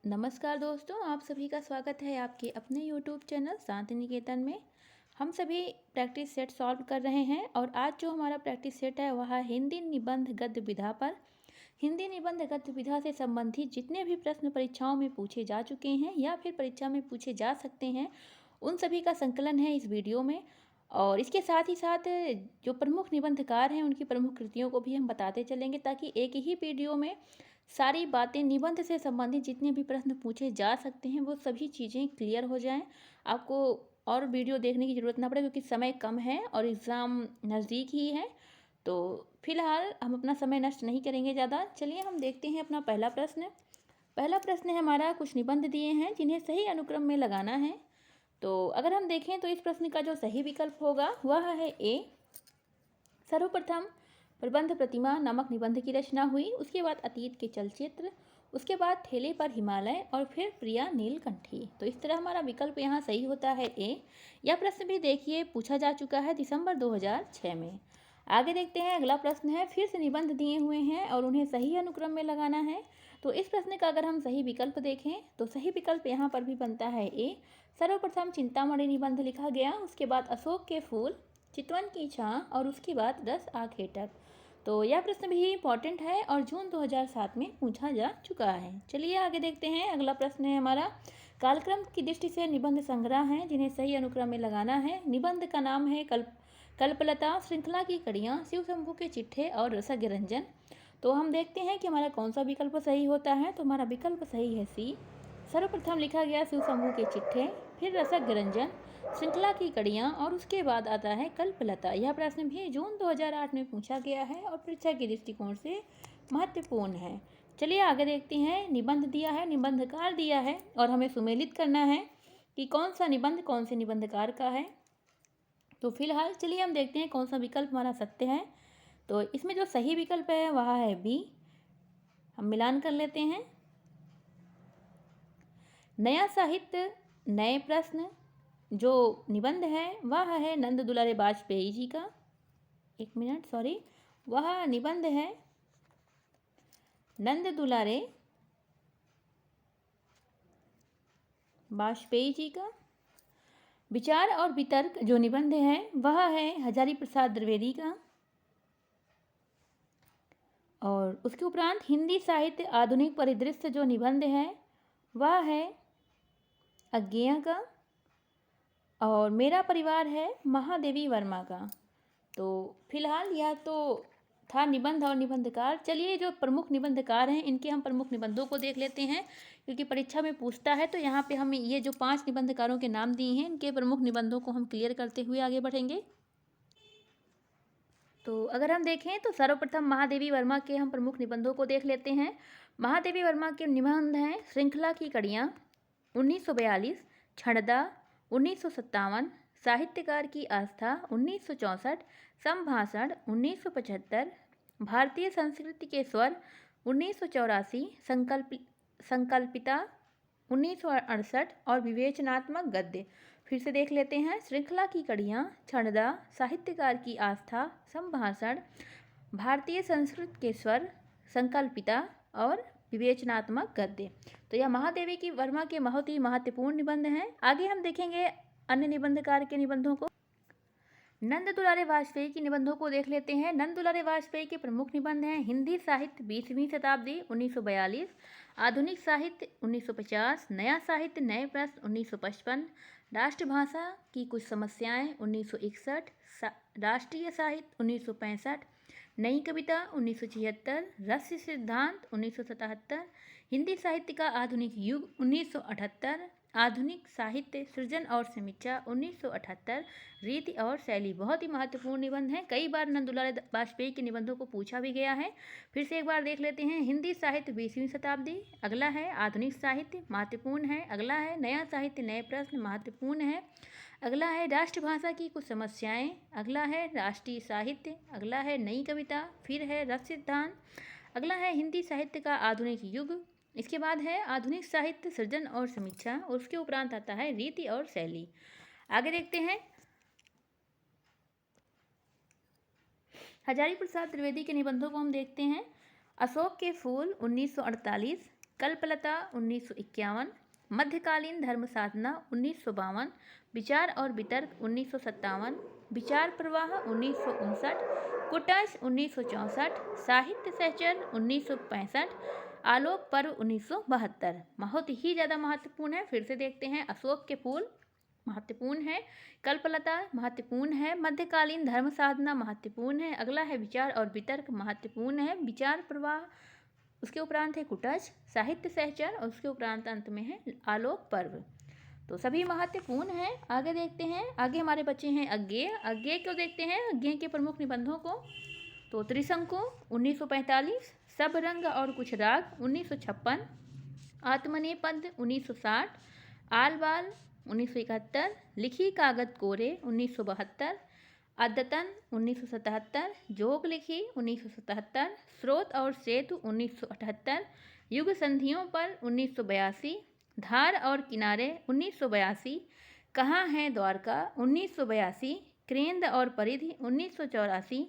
नमस्कार दोस्तों, आप सभी का स्वागत है आपके अपने YouTube चैनल शांति निकेतन में। हम सभी प्रैक्टिस सेट सॉल्व कर रहे हैं और आज जो हमारा प्रैक्टिस सेट है वह है हिंदी निबंध गद्य विधा पर। हिंदी निबंध गद्य विधा से संबंधित जितने भी प्रश्न परीक्षाओं में पूछे जा चुके हैं या फिर परीक्षा में पूछे जा सकते हैं, उन सभी का संकलन है इस वीडियो में। और इसके साथ ही साथ जो प्रमुख निबंधकार हैं उनकी प्रमुख कृतियों को भी हम बताते चलेंगे, ताकि एक ही वीडियो में सारी बातें निबंध से संबंधित जितने भी प्रश्न पूछे जा सकते हैं वो सभी चीज़ें क्लियर हो जाएं। आपको और वीडियो देखने की ज़रूरत ना पड़े, क्योंकि समय कम है और एग्ज़ाम नज़दीक ही है। तो फिलहाल हम अपना समय नष्ट नहीं करेंगे ज़्यादा। चलिए हम देखते हैं अपना पहला प्रश्न। पहला प्रश्न है हमारा, कुछ निबंध दिए हैं जिन्हें सही अनुक्रम में लगाना है। तो अगर हम देखें तो इस प्रश्न का जो सही विकल्प होगा वह है ए। सर्वप्रथम प्रबंध प्रतिमा नामक निबंध की रचना हुई, उसके बाद अतीत के चलचित्र, उसके बाद ठेले पर हिमालय और फिर प्रिया नीलकंठी। तो इस तरह हमारा विकल्प यहाँ सही होता है ए। यह प्रश्न भी देखिए पूछा जा चुका है दिसंबर 2006 में। आगे देखते हैं, अगला प्रश्न है, फिर से निबंध दिए हुए हैं और उन्हें सही अनुक्रम में लगाना है। तो इस प्रश्न का अगर हम सही विकल्प देखें तो सही विकल्प यहाँ पर भी बनता है ए। सर्वप्रथम चिंतामणि निबंध लिखा गया, उसके बाद अशोक के फूल, चितवन की छां और उसके बाद 10 आखेटक। तो यह प्रश्न भी इम्पॉर्टेंट है और जून 2007 में पूछा जा चुका है। चलिए आगे देखते हैं, अगला प्रश्न है हमारा, कालक्रम की दृष्टि से निबंध संग्रह हैं जिन्हें सही अनुक्रम में लगाना है। निबंध का नाम है कल्पलता, श्रृंखला की कड़ियाँ, शिव शंभू के चिट्ठे और रसज्ञ रंजन। तो हम देखते हैं कि हमारा कौन सा विकल्प सही होता है। तो हमारा विकल्प सही है सी। सर्वप्रथम लिखा गया शिव शंभू के चिट्ठे, फिर रसज्ञ रंजन, श्रृंखला की कड़ियाँ और उसके बाद आता है कल्पलता। यह प्रश्न भी जून 2008 में पूछा गया है और परीक्षा के दृष्टिकोण से महत्वपूर्ण है। चलिए आगे देखते हैं, निबंध दिया है, निबंधकार दिया है और हमें सुमेलित करना है कि कौन सा निबंध कौन से निबंधकार का है। तो फिलहाल चलिए हम देखते हैं कौन सा विकल्प हमारा सत्य है। तो इसमें जो सही विकल्प है वह है बी। हम मिलान कर लेते हैं। नया साहित्य नए प्रश्न जो निबंध है वह है नंद दुलारे वाजपेयी जी का। एक मिनट, सॉरी, वह निबंध है नंद दुलारे वाजपेयी जी का। विचार और वितर्क जो निबंध है वह है हजारी प्रसाद द्विवेदी का। और उसके उपरांत हिंदी साहित्य आधुनिक परिदृश्य जो निबंध है वह है अज्ञेय का। और मेरा परिवार है महादेवी वर्मा का। तो फिलहाल यह तो था निबंध और निबंधकार। चलिए जो प्रमुख निबंधकार हैं इनके हम प्रमुख निबंधों को देख लेते हैं, क्योंकि परीक्षा में पूछता है। तो यहाँ पे हम ये जो 5 निबंधकारों के नाम दिए हैं इनके प्रमुख निबंधों को हम क्लियर करते हुए आगे बढ़ेंगे। तो अगर हम देखें तो सर्वप्रथम महादेवी वर्मा के हम प्रमुख निबंधों को देख लेते हैं। महादेवी वर्मा के निबंध हैं श्रृंखला की कड़ियाँ 1942, छड़दा 1957, साहित्यकार की आस्था 1964, संभाषण 1975, भारतीय संस्कृति के स्वर 1984, संकल्पिता 1968 और विवेचनात्मक गद्य। फिर से देख लेते हैं, श्रृंखला की कड़ियाँ, छड़दा, साहित्यकार की आस्था, संभाषण, भारतीय संस्कृत के स्वर, संकल्पिता और विवेचनात्मक गद्य। तो यह महादेवी की वर्मा के बहुत ही महत्वपूर्ण निबंध हैं। आगे हम देखेंगे अन्य निबंधकार के निबंधों को। नंद दुलारे वाजपेयी के निबंधों को देख लेते हैं। नंद दुलारे वाजपेयी के प्रमुख निबंध हैं हिंदी साहित्य 20वीं शताब्दी 1942, आधुनिक साहित्य 1950, नया साहित्य नए प्रश्न 1955, राष्ट्रभाषा की कुछ समस्याएं 1961, राष्ट्रीय साहित्य 1965, नई कविता 1976, रस्य सिद्धांत 1977, हिंदी साहित्य का आधुनिक युग 1978, आधुनिक साहित्य सृजन और समीक्षा 1978, रीति और शैली। बहुत ही महत्वपूर्ण निबंध हैं। कई बार नंद दुलारे वाजपेयी के निबंधों को पूछा भी गया है। फिर से एक बार देख लेते हैं, हिंदी साहित्य 20वीं शताब्दी, अगला है आधुनिक साहित्य, महत्वपूर्ण है। अगला है नया साहित्य नए प्रश्न, महत्वपूर्ण है। अगला है राष्ट्रभाषा की कुछ समस्याएं, अगला है राष्ट्रीय साहित्य, अगला है नई कविता, फिर है रस सिद्धांत, अगला है हिंदी साहित्य का आधुनिक युग, इसके बाद है आधुनिक साहित्य सृजन और समीक्षा और उसके उपरांत आता है रीति और शैली। आगे देखते हैं, हजारी प्रसाद द्विवेदी के निबंधों को हम देखते हैं। अशोक के फूल 1948, कल्पलता 1951, मध्यकालीन धर्म साधना 1952, विचार और वितर्क 1957, विचार प्रवाह 1959, कुटज 1964, साहित्य सहचर 1965, आलोक पर्व 1972। बहुत ही ज़्यादा महत्वपूर्ण है। फिर से देखते हैं, अशोक के फूल महत्वपूर्ण है, कल्पलता महत्वपूर्ण है, मध्यकालीन धर्म साधना महत्वपूर्ण है, अगला है विचार और वितर्क महत्वपूर्ण है, विचार प्रवाह, उसके उपरांत है कुटज, साहित्य सहचर और उसके उपरांत अंत में है आलोक पर्व। तो सभी महत्वपूर्ण हैं। आगे देखते हैं, आगे हमारे बच्चे हैं अज्ञेय। अज्ञेय को देखते हैं, अज्ञेय के प्रमुख निबंधों को। तो त्रिशंकु 1945, सब रंग और कुछ राग 1956, आत्मनेपद 1960, आल बाल 1971, लिखी कागज कोरे 1972, अद्यतन 1977, जोग लिखी 1977, स्रोत और सेतु 1978, युग संधियों पर 1982, धार और किनारे 1982, कहाँ है द्वारका 1982, क्रेंद और परिधि 1984,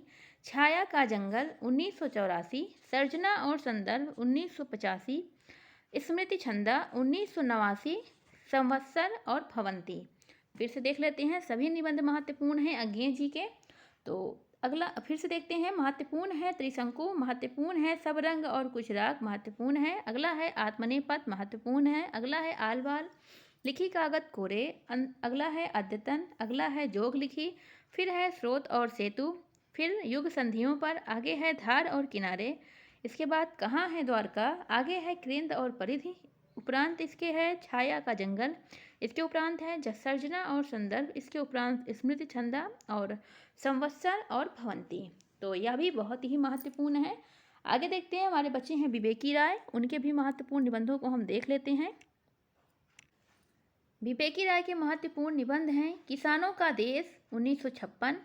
छाया का जंगल 1984, सर्जना और संदर्भ 1985, स्मृति छंदा 1989, संवत्सर और भवंती। फिर से देख लेते हैं, सभी निबंध महत्वपूर्ण हैं अज्ञेय जी के। तो अगला फिर से देखते हैं, महत्वपूर्ण है त्रिशंकु, महत्वपूर्ण है सब रंग और कुछ राग, महत्वपूर्ण है। अगला है आत्मनेपद, महत्वपूर्ण है। अगला है आलवाल, लिखी कागज कोरे, अगला है अद्यतन, अगला है जोग लिखी, फिर है स्रोत और सेतु, फिर युग संधियों पर, आगे है धार और किनारे, इसके बाद कहाँ है द्वारका, आगे है क्रेंद और परिधि, उपरांत इसके है छाया का जंगल, इसके उपरांत है सर्जना और संदर्भ, इसके उपरांत स्मृति छंदा और संवत्सर और भवंती। तो यह भी बहुत ही महत्वपूर्ण है। आगे देखते हैं, हमारे बच्चे हैं विवेकी राय, उनके भी महत्वपूर्ण निबंधों को हम देख लेते हैं। विवेकी राय के महत्वपूर्ण निबंध हैं किसानों का देश 1956,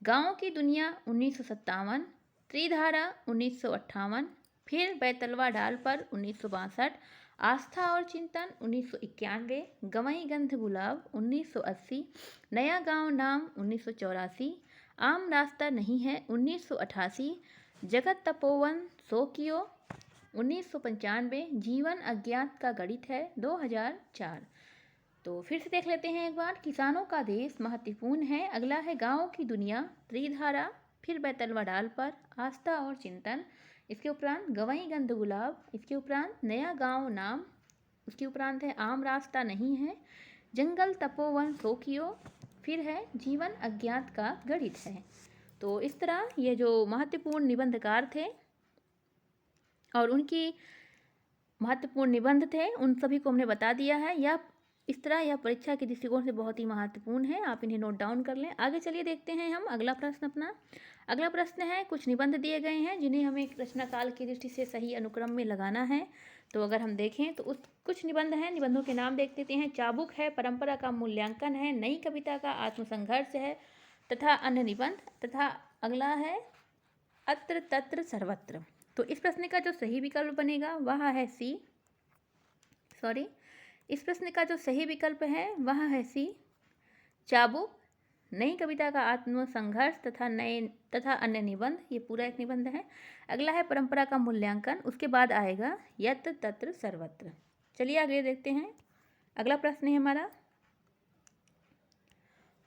गाँव की दुनिया 1957, त्रिधारा 1958, फिर बैतलवा डाल पर 1962, आस्था और चिंतन 1991, गवई गंध गुलाब 1980, नया गांव नाम 1984, आम रास्ता नहीं है 1988, जगत तपोवन सो कियो 1995, जीवन अज्ञात का गणित है 2004। तो फिर से देख लेते हैं एक बार, किसानों का देश महत्वपूर्ण है, अगला है गाँव की दुनिया, त्रिधारा, फिर बैतलवा डाल पर, आस्था और चिंतन, इसके उपरांत गवई गंध गुलाब, इसके उपरांत नया गांव नाम, उसके उपरांत है आम रास्ता नहीं है, जंगल तपोवन सोकियो, फिर है जीवन अज्ञात का गणित है। तो इस तरह ये जो महत्वपूर्ण निबंधकार थे और उनकी महत्वपूर्ण निबंध थे, उन सभी को हमने बता दिया है। यह इस तरह यह परीक्षा के दृष्टिकोण से बहुत ही महत्वपूर्ण है, आप इन्हें नोट डाउन कर लें। आगे चलिए देखते हैं हम अगला प्रश्न अपना। अगला प्रश्न है, कुछ निबंध दिए गए हैं जिन्हें हमें रचना काल की दृष्टि से सही अनुक्रम में लगाना है। तो अगर हम देखें तो कुछ निबंध हैं, निबंधों के नाम देख लेते हैं। चाबुक है, परंपरा का मूल्यांकन है, नई कविता का आत्मसंघर्ष है तथा अन्य निबंध, तथा अगला है अत्र तत्र सर्वत्र। तो इस प्रश्न का जो सही विकल्प बनेगा वह है सी, इस प्रश्न का जो सही विकल्प है वह है सी, चाबुक, नई कविता का आत्मसंघर्ष तथा अन्य निबंध, ये पूरा एक निबंध है। अगला है परंपरा का मूल्यांकन, उसके बाद आएगा यत्र तत्र सर्वत्र। चलिए आगे देखते हैं। अगला प्रश्न है हमारा,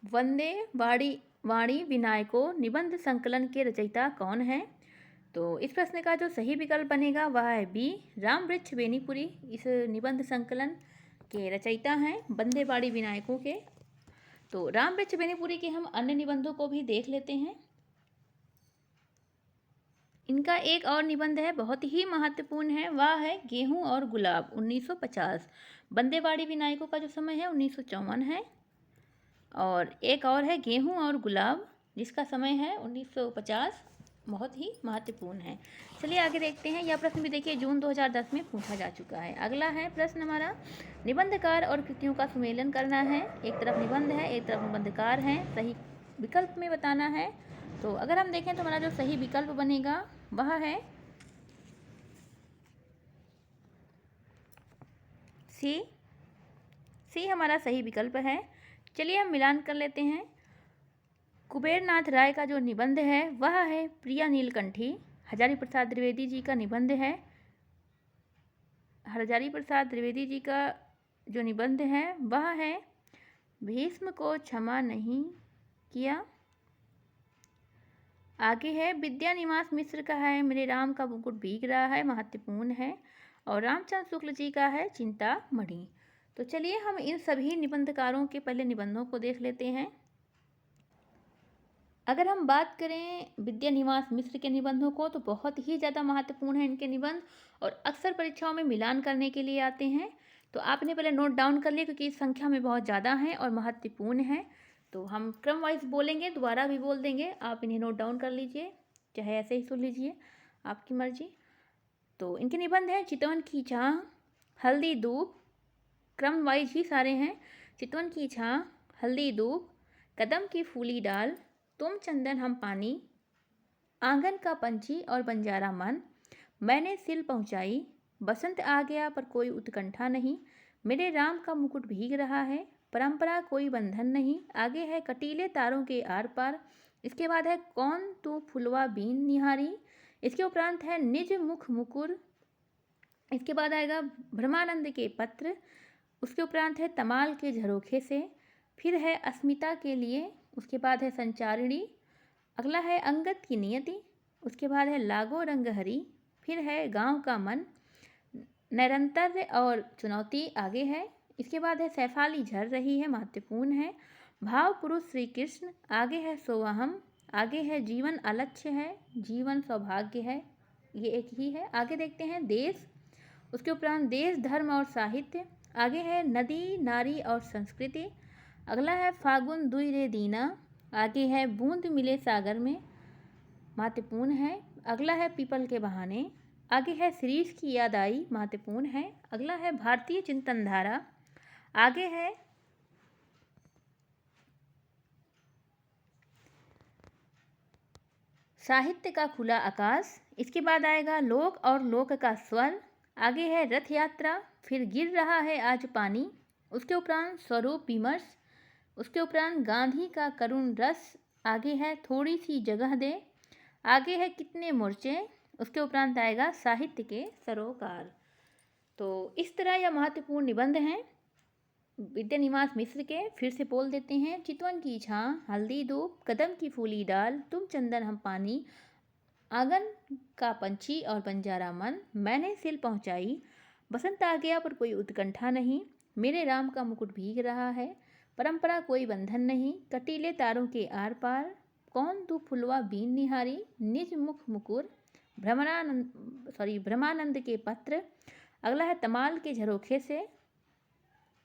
वंदे वाणी विनायको निबंध संकलन के रचयिता कौन है? तो इस प्रश्न का जो सही विकल्प बनेगा वह है बी, राम वृक्ष बेनीपुरी इस निबंध संकलन के रचयिता हैं, वंदे वाणी विनायकों के। तो राम वृक्ष बेनीपुरी के हम अन्य निबंधों को भी देख लेते हैं। इनका एक और निबंध है, बहुत ही महत्वपूर्ण है, वह है गेहूं और गुलाब 1950। वंदे वाणी विनायकों का जो समय है 1954 है, और एक और है गेहूं और गुलाब जिसका समय है 1950, बहुत ही महत्वपूर्ण है। चलिए आगे देखते हैं। यह प्रश्न भी देखिए जून 2010 में पूछा जा चुका है। अगला है प्रश्न हमारा, निबंधकार और कृतियों का सुमेलन करना है। एक तरफ निबंध है, एक तरफ निबंधकार हैं, सही विकल्प में बताना है। तो अगर हम देखें तो हमारा जो सही विकल्प बनेगा वह है सी हमारा सही विकल्प है। चलिए हम मिलान कर लेते हैं। कुबेरनाथ राय का जो निबंध है वह है प्रिया नीलकंठी, हजारी प्रसाद द्विवेदी जी का निबंध है हजारी प्रसाद द्विवेदी जी का जो निबंध है वह है भीष्म को क्षमा नहीं किया। आगे है विद्या निवास मिश्र का है मेरे राम का मुकुट भीग रहा है, महत्वपूर्ण है। और रामचंद्र शुक्ल जी का है चिंतामणि। तो चलिए हम इन सभी निबंधकारों के पहले निबंधों को देख लेते हैं। अगर हम बात करें विद्या निवास मिश्र के निबंधों को तो बहुत ही ज़्यादा महत्वपूर्ण है इनके निबंध और अक्सर परीक्षाओं में मिलान करने के लिए आते हैं। तो आपने पहले नोट डाउन कर लिया क्योंकि इस संख्या में बहुत ज़्यादा हैं और महत्वपूर्ण है। तो हम क्रम वाइज बोलेंगे, दोबारा भी बोल देंगे, आप इन्हें नोट डाउन कर लीजिए, चाहे ऐसे ही सुन लीजिए, आपकी मर्जी। तो इनके निबंध हैं चितवन की छाँ, हल्दी दूब, क्रम वाइज ही सारे हैं। चितवन की छाँ, हल्दी दूब, कदम की फूली डाल, तुम चंदन हम पानी, आंगन का पंछी और बंजारा मन, मैंने सिल पहुँचाई, बसंत आ गया पर कोई उत्कंठा नहीं, मेरे राम का मुकुट भीग रहा है, परंपरा कोई बंधन नहीं। आगे है कटीले तारों के आर पार। इसके बाद है कौन तू फुलवा बीन निहारी। इसके उपरांत है निज मुख मुकुर। इसके बाद आएगा ब्रह्मानंद के पत्र। उसके उपरांत है तमाल के झरोखे से। फिर है अस्मिता के लिए। उसके बाद है संचारिणी। अगला है अंगद की नियति। उसके बाद है लागो रंग हरी। फिर है गांव का मन, निरंतर और चुनौती आगे है। इसके बाद है सैफाली झर रही है, महत्वपूर्ण है। भाव पुरुष श्री कृष्ण आगे है सोवहम। आगे है जीवन अलक्ष्य है, जीवन सौभाग्य है, ये एक ही है। आगे देखते हैं देश। उसके उपरांत देश धर्म और साहित्य। आगे है नदी नारी और संस्कृति। अगला है फागुन दुई रे दीना। आगे है बूंद मिले सागर में, महत्वपूर्ण है। अगला है पीपल के बहाने। आगे है शिरीष की याद आई, महत्वपूर्ण है। अगला है भारतीय चिंतन धारा। आगे है साहित्य का खुला आकाश। इसके बाद आएगा लोक और लोक का स्वर। आगे है रथ यात्रा। फिर गिर रहा है आज पानी। उसके उपरांत स्वरूप विमर्श। उसके उपरांत गांधी का करुण रस। आगे है थोड़ी सी जगह दे। आगे है कितने मोर्चे। उसके उपरांत आएगा साहित्य के सरोकार। तो इस तरह यह महत्वपूर्ण निबंध हैं विद्या निवास मिश्र के। फिर से बोल देते हैं। चितवन की छाँ, हल्दी दूब, कदम की फूली डाल, तुम चंदन हम पानी, आंगन का पंछी और बंजारा मन, मैंने सिल पहुँचाई, बसंत आ गया पर कोई उत्कंठा नहीं, मेरे राम का मुकुट भीग रहा है, परंपरा कोई बंधन नहीं, कटीले तारों के आर पार, कौन तू फुलवा बीन निहारी, निज मुख मुकुर, ब्रह्मानंद के पत्र। अगला है तमाल के झरोखे से।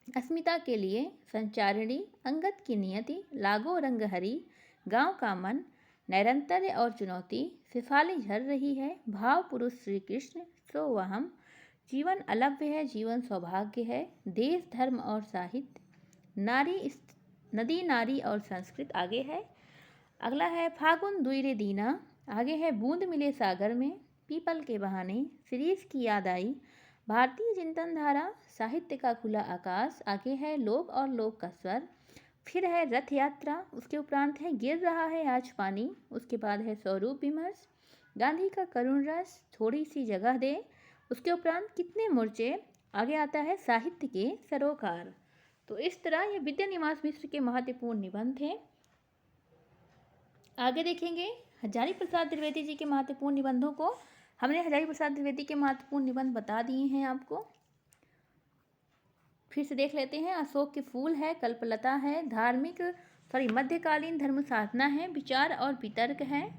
अस्मिता के लिए, संचारिणी, अंगद की नियति, लागो रंग हरी, गांव का मन, नैरंतर्य और चुनौती, सिफाली झर रही है, भाव पुरुष श्री कृष्ण, सो वहम, जीवन अलभ्य है, जीवन सौभाग्य है, देश धर्म और साहित्य, नदी नारी और संस्कृत आगे है। अगला है फागुन दुई रे दीना। आगे है बूंद मिले सागर में, पीपल के बहाने, शिरीष की याद आई, भारतीय चिंतन धारा, साहित्य का खुला आकाश। आगे है लोक और लोक का स्वर। फिर है रथ यात्रा। उसके उपरांत है गिर रहा है आज पानी। उसके बाद है स्वरूप विमर्श, गांधी का करुण रस, थोड़ी सी जगह दे। उसके उपरांत कितने मोर्चे। आगे आता है साहित्य के सरोकार। तो इस तरह ये विद्या निवास मिश्र के महत्वपूर्ण निबंध हैं। आगे देखेंगे हजारी प्रसाद द्विवेदी जी के महत्वपूर्ण निबंधों को। हमने हजारी प्रसाद द्विवेदी के महत्वपूर्ण निबंध बता दिए हैं आपको, फिर से देख लेते हैं। अशोक के फूल है, कल्पलता है, मध्यकालीन धर्म साधना है, विचार और वितर्क है,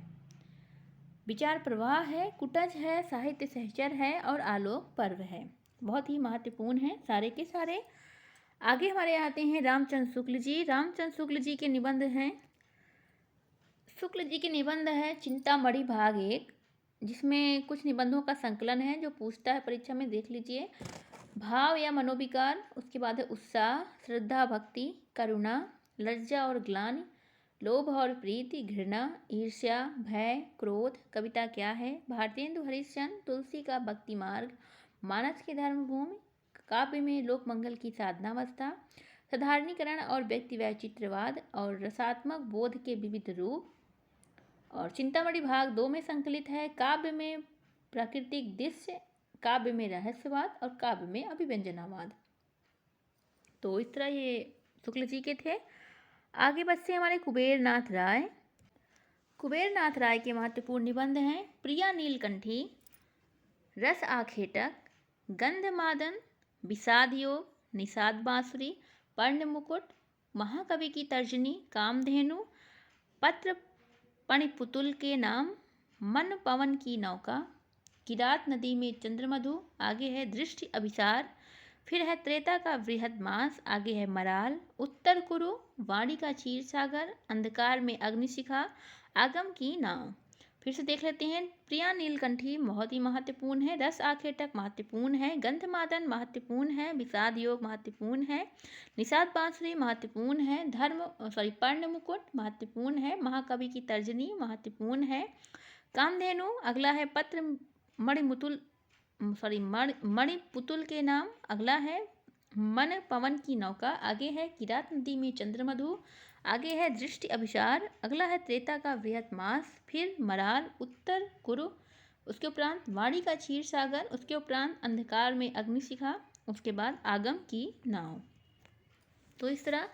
विचार प्रवाह है, कुटज है, साहित्य सहचर है और आलोक पर्व है। बहुत ही महत्वपूर्ण है सारे के सारे। आगे हमारे आते हैं रामचंद्र शुक्ल जी। रामचंद्र शुक्ल जी के निबंध हैं। शुक्ल जी के निबंध है चिंतामणि भाग 1, जिसमें कुछ निबंधों का संकलन है जो पूछता है परीक्षा में, देख लीजिए। भाव या मनोविकार। उसके बाद है उत्साह, श्रद्धा भक्ति, करुणा, लज्जा और ग्लानि, लोभ और प्रीति, घृणा, ईर्ष्या, भय, क्रोध। कविता क्या है। भारतेंदु हरिश्चंद्र, तुलसी का भक्ति मार्ग, मानस की धर्मभूमि, काव्य में लोक मंगल की साधनावस्था, साधारणीकरण और व्यक्ति वैचित्रवाद और रसात्मक बोध के विविध रूप। और चिंतामणि भाग 2 में संकलित है। काव्य में प्राकृतिक दृश्य, काव्य में रहस्यवाद और काव्य में अभिव्यंजनावाद। तो इस तरह ये शुक्ल जी के थे। आगे बढ़ते हमारे कुबेर नाथ राय। कुबेर नाथ राय के महत्वपूर्ण निबंध हैं प्रिया नीलकंठी, रस आखेटक, गंधमादन, विषाद योग, निषाद बांसुरी, पर्ण मुकुट, महाकवि की तर्जनी, कामधेनु, पत्र पणिपुतुल के नाम, मन पवन की नौका, किरात नदी में चंद्रमधु, आगे है दृष्टि अभिसार, फिर है त्रेता का बृहद मास, आगे है मराल, उत्तर कुरु, वाणी का क्षीर सागर, अंधकार में अग्निशिखा, आगम की नाव। फिर से देख लेते हैं। प्रिया नीलकंठी बहुत ही महत्वपूर्ण है, रस आखेटक महत्वपूर्ण है, गंधमादन महत्वपूर्ण है, विषाद योग महत्वपूर्ण है, निषाद बांसुरी महत्वपूर्ण है, पर्ण मुकुट महत्वपूर्ण है, महाकवि की तर्जनी महत्वपूर्ण है, कामधेनु अगला है, पत्र मणिपुतुल के नाम, अगला है मन पवन की नौका, आगे है किरात नदी में चंद्रमधु, आगे है दृष्टि अभिसार, अगला है त्रेता का बृहत मास, फिर मराल, उत्तर कुरु, उसके उपरांत वाणी का क्षीर सागर, उसके उपरांत अंधकार में अग्निशिखा, उसके बाद आगम की नाव। तो इस तरह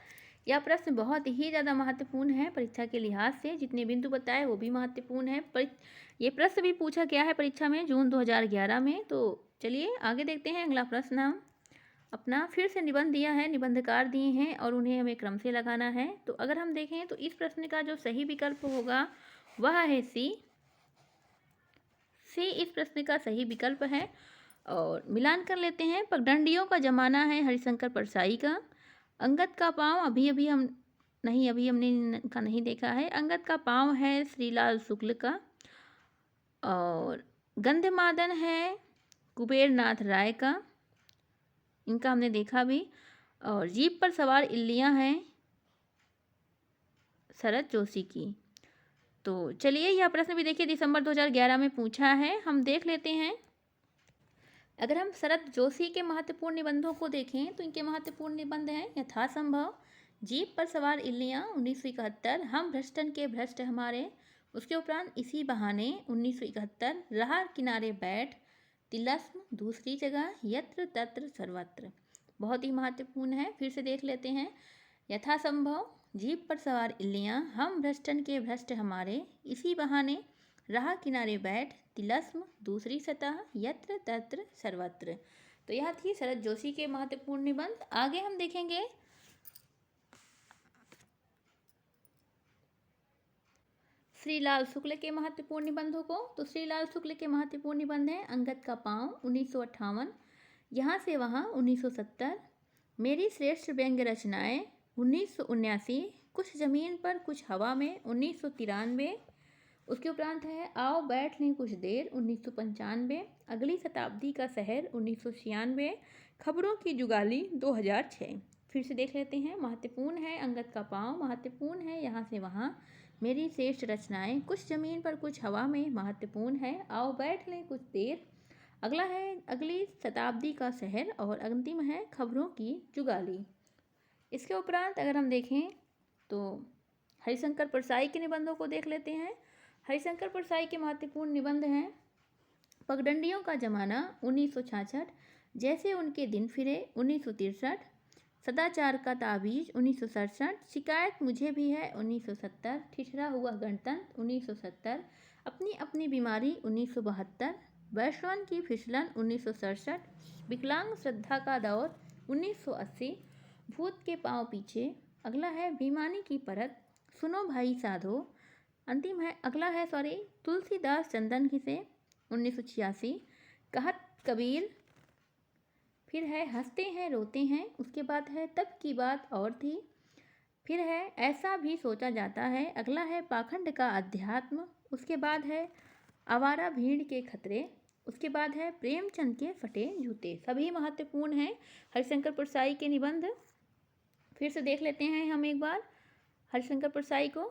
यह प्रश्न बहुत ही ज़्यादा महत्वपूर्ण है परीक्षा के लिहाज से, जितने बिंदु बताए वो भी महत्वपूर्ण है। ये प्रश्न भी पूछा गया है परीक्षा में जून 2011 में। तो चलिए आगे देखते हैं। अगला प्रश्न हम अपना फिर से निबंध दिया है, निबंधकार दिए हैं और उन्हें हमें क्रम से लगाना है। तो अगर हम देखें तो इस प्रश्न का जो सही विकल्प होगा वह है सी। इस प्रश्न का सही विकल्प है। और मिलान कर लेते हैं। पगडंडियों का जमाना है हरिशंकर परसाई का। अंगद का पाँव अभी हमने का नहीं देखा है। अंगद का पाँव है श्रीलाल शुक्ल का। और गंधमादन है कुबेर नाथ राय का, इनका हमने देखा भी। और जीप पर सवार इल्लियाँ हैं शरद जोशी की। तो चलिए यह प्रश्न भी देखिए दिसंबर 2011 में पूछा है, हम देख लेते हैं। अगर हम शरद जोशी के महत्वपूर्ण निबंधों को देखें तो इनके महत्वपूर्ण निबंध हैं यथासंभव, जीप पर सवार इल्लियाँ 1971, हम भ्रष्टन के भ्रष्ट हमारे, उसके उपरांत इसी बहाने 1971, राह किनारे बैठ, तिलस्म, दूसरी जगह, यत्र तत्र सर्वत्र, बहुत ही महत्वपूर्ण है। फिर से देख लेते हैं। यथासंभव, जीप पर सवार इल्लियाँ, हम भ्रष्टन के भ्रष्ट हमारे, इसी बहाने, राह किनारे बैठ, तिलस्म, दूसरी सतह, यत्र तत्र सर्वत्र। तो यह थी शरद जोशी के महत्वपूर्ण निबंध। आगे हम देखेंगे श्रीलाल शुक्ल के महत्वपूर्ण निबंधों को। तो श्रीलाल शुक्ल के महत्वपूर्ण निबंध हैं अंगद का पाँव 1958, यहाँ से वहाँ 1970, मेरी श्रेष्ठ व्यंग्य रचनाएं 1979, कुछ ज़मीन पर कुछ हवा में 1993, उसके उपरांत है आओ बैठ लें कुछ देर 1995, अगली शताब्दी का शहर 1996, खबरों की जुगाली 2006। फिर से देख लेते हैं। महत्वपूर्ण है अंगद का पाँव, महत्वपूर्ण है यहाँ से वहाँ, मेरी श्रेष्ठ रचनाएं, कुछ ज़मीन पर कुछ हवा में, महत्वपूर्ण है आओ बैठ लें कुछ देर, अगला है अगली शताब्दी का शहर, और अंतिम है खबरों की जुगाली। इसके उपरांत अगर हम देखें तो हरिशंकर परसाई के निबंधों को देख लेते हैं। हरिशंकर परसाई के महत्वपूर्ण निबंध हैं पगडंडियों का जमाना 1966, जैसे उनके दिन फिरे 1963, सदाचार का ताबीज 1967, शिकायत मुझे भी है 1970, ठिठरा हुआ गणतंत्र 1970, अपनी अपनी बीमारी 1972, वैश्वन की फिसलन 1967, विकलांग श्रद्धा का दौर 1980, भूत के पांव पीछे, अगला है बेईमानी की परत, सुनो भाई साधो, अंतिम है अगला है तुलसीदास चंदन घिसे 1986, कहत कबीर, फिर है हंसते हैं रोते हैं, उसके बाद है तब की बात और थी, फिर है ऐसा भी सोचा जाता है, अगला है पाखंड का अध्यात्म, उसके बाद है आवारा भीड़ के खतरे, उसके बाद है प्रेमचंद के फटे जूते। सभी महत्वपूर्ण हैं हरिशंकर परसाई के निबंध। फिर से देख लेते हैं हम एक बार हरिशंकर परसाई को।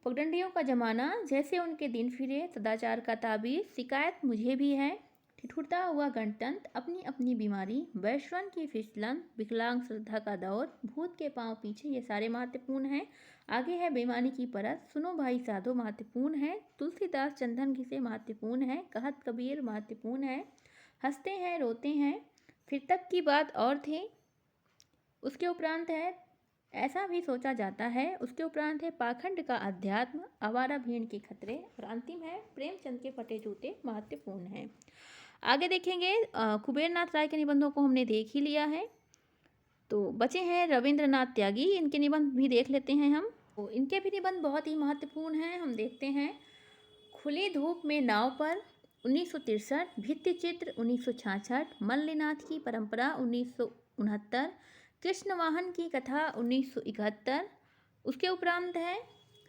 पगडंडियों का जमाना, जैसे उनके दिन फिरे, सदाचार का ताबीज, शिकायत मुझे भी है, ठिठुरता हुआ गणतंत्र, अपनी अपनी बीमारी, वैश्वन की फिसलन, विकलांग श्रद्धा का दौर, भूत के पांव पीछे, ये सारे महत्वपूर्ण हैं। आगे है बेईमानी की परत, सुनो भाई साधो महत्वपूर्ण है, तुलसीदास चंदन घिसे महत्वपूर्ण है, कहत कबीर महत्वपूर्ण है, हंसते हैं रोते हैं, फिर तक की बात और थी। उसके उपरांत है ऐसा भी सोचा जाता है। उसके उपरांत है पाखंड का अध्यात्म, आवारा भीड़ के खतरे, और अंतिम है प्रेमचंद के फटे जूते महत्वपूर्ण है। आगे देखेंगे कुबेर नाथ राय के निबंधों को हमने देख ही लिया है। तो बचे हैं रविंद्रनाथ त्यागी, इनके निबंध भी देख लेते हैं हम। तो इनके भी निबंध बहुत ही महत्वपूर्ण हैं। हम देखते हैं खुली धूप में नाव पर 1963, भित्ति चित्र 1966, मल्लिनाथ की परंपरा 1969, कृष्णवाहन की कथा 1971। उसके उपरांत है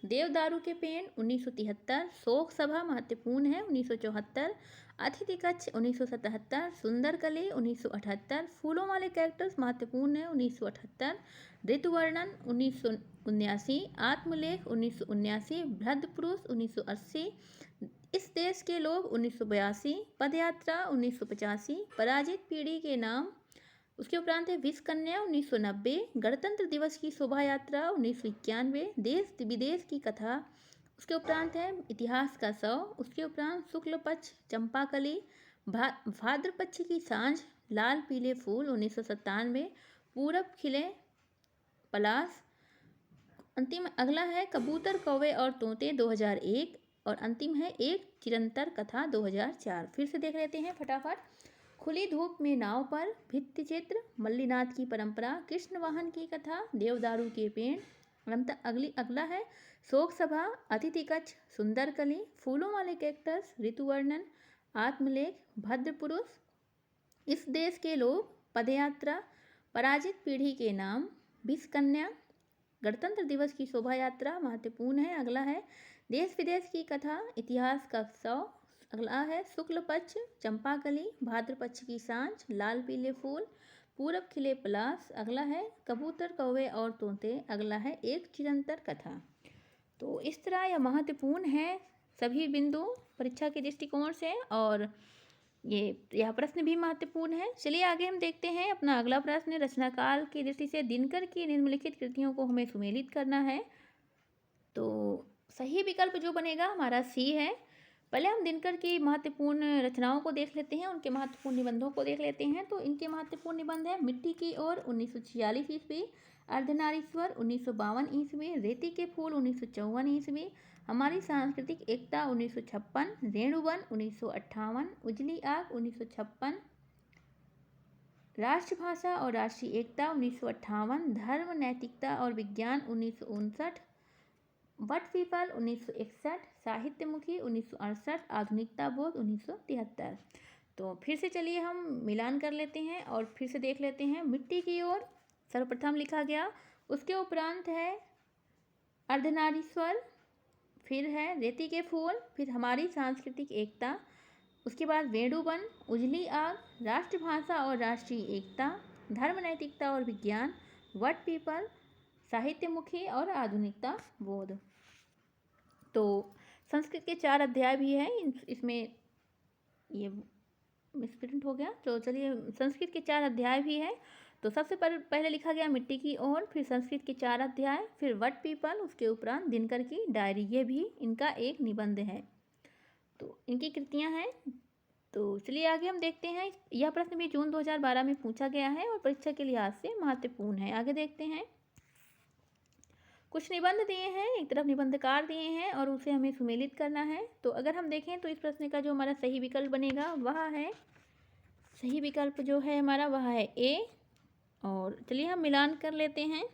देवदारू के पेड़ 1973, शोक सभा महत्वपूर्ण है 1974, अतिथि कक्ष 1977, सुंदर कली 1978, फूलों वाले कैक्टस महत्वपूर्ण है 1978, ऋतुवर्णन 1979, आत्मलेख 1979, भद्र पुरुष 1980, इस देश के लोग 1982, पदयात्रा 1985, पराजित पीढ़ी के नाम। उसके उपरांत है विष कन्या 1990, गणतंत्र दिवस की शोभा यात्रा 1991, देश विदेश की कथा। उसके उपरांत है इतिहास का शव। उसके उपरांत शुक्ल पक्ष चंपाकली, भाद्र पक्ष की सांझ, लाल पीले फूल 1997, पूरब खिले पलास। अंतिम अगला है कबूतर कौवे और तोते 2001, और अंतिम है एक चिरंतर कथा 2004। फिर से देख लेते हैं फटाफट। खुली धूप में नाव पर, भित्ति चित्र, मल्लिनाथ की परंपरा, कृष्णवाहन की कथा, देवदारू के पेड़। अगला है शोक सभा, अतिथि कक्ष, सुंदर कली, फूलों वाले कैक्टस, ऋतुवर्णन, आत्मलेख, भद्र पुरुष, इस देश के लोग, पदयात्रा, पराजित पीढ़ी के नाम, विष कन्या, गणतंत्र दिवस की शोभा यात्रा महत्वपूर्ण है। अगला है देश विदेश की कथा, इतिहास का सौ। अगला है शुक्ल पक्ष चंपाकली, भाद्र पक्ष की सांझ, लाल पीले फूल, पूरब खिले पलास। अगला है कबूतर कौवे और तोते। अगला है एक चिरंतर कथा। तो इस तरह यह महत्वपूर्ण है सभी बिंदु परीक्षा के दृष्टिकोण से, और यह प्रश्न भी महत्वपूर्ण है। चलिए आगे हम देखते हैं अपना अगला प्रश्न। रचनाकाल की दृष्टि से दिनकर की निम्नलिखित कृतियों को हमें सुमेलित करना है। तो सही विकल्प जो बनेगा हमारा सी है। पहले हम दिनकर की महत्वपूर्ण रचनाओं को देख लेते हैं, उनके महत्वपूर्ण निबंधों को देख लेते हैं। तो इनके महत्वपूर्ण निबंध है मिट्टी की ओर 1946 ईस्वी, अर्धनारीश्वर 1952 ईस्वी, रेती के फूल 1954 ईस्वी, हमारी सांस्कृतिक एकता 1956, रेणुवन 1958, उजली आग 1956, राष्ट्रभाषा और राष्ट्रीय एकता 1958, धर्म नैतिकता और विज्ञान 1959, वट पीपल 1961, साहित्यमुखी 1968, आधुनिकता बोध 1973। तो फिर से चलिए हम मिलान कर लेते हैं और फिर से देख लेते हैं। मिट्टी की ओर सर्वप्रथम लिखा गया, उसके उपरांत है अर्धनारीश्वर, फिर है रेती के फूल, फिर हमारी सांस्कृतिक एकता, उसके बाद वेणुवन, उजली आग, राष्ट्रभाषा और राष्ट्रीय एकता, धर्म नैतिकता और विज्ञान, वट पीपल, साहित्यमुखी और आधुनिकता बोध। तो संस्कृत के 4 अध्याय भी हैं इसमें, ये मिसप्रिंट हो गया। तो चलिए संस्कृत के 4 अध्याय भी हैं। तो सबसे पहले लिखा गया मिट्टी की ओर, फिर संस्कृत के 4 अध्याय, फिर वट पीपल, उसके उपरांत दिनकर की डायरी, ये भी इनका एक निबंध है। तो इनकी कृतियाँ हैं। तो चलिए आगे हम देखते हैं। यह प्रश्न भी जून 2012 में पूछा गया है और परीक्षा के लिहाज से महत्वपूर्ण है। आगे देखते हैं। कुछ निबंध दिए हैं, एक तरफ निबंधकार दिए हैं और उसे हमें सुमेलित करना है। तो अगर हम देखें तो इस प्रश्न का जो हमारा सही विकल्प बनेगा वह है, सही विकल्प जो है हमारा वह है ए। और चलिए हम मिलान कर लेते हैं।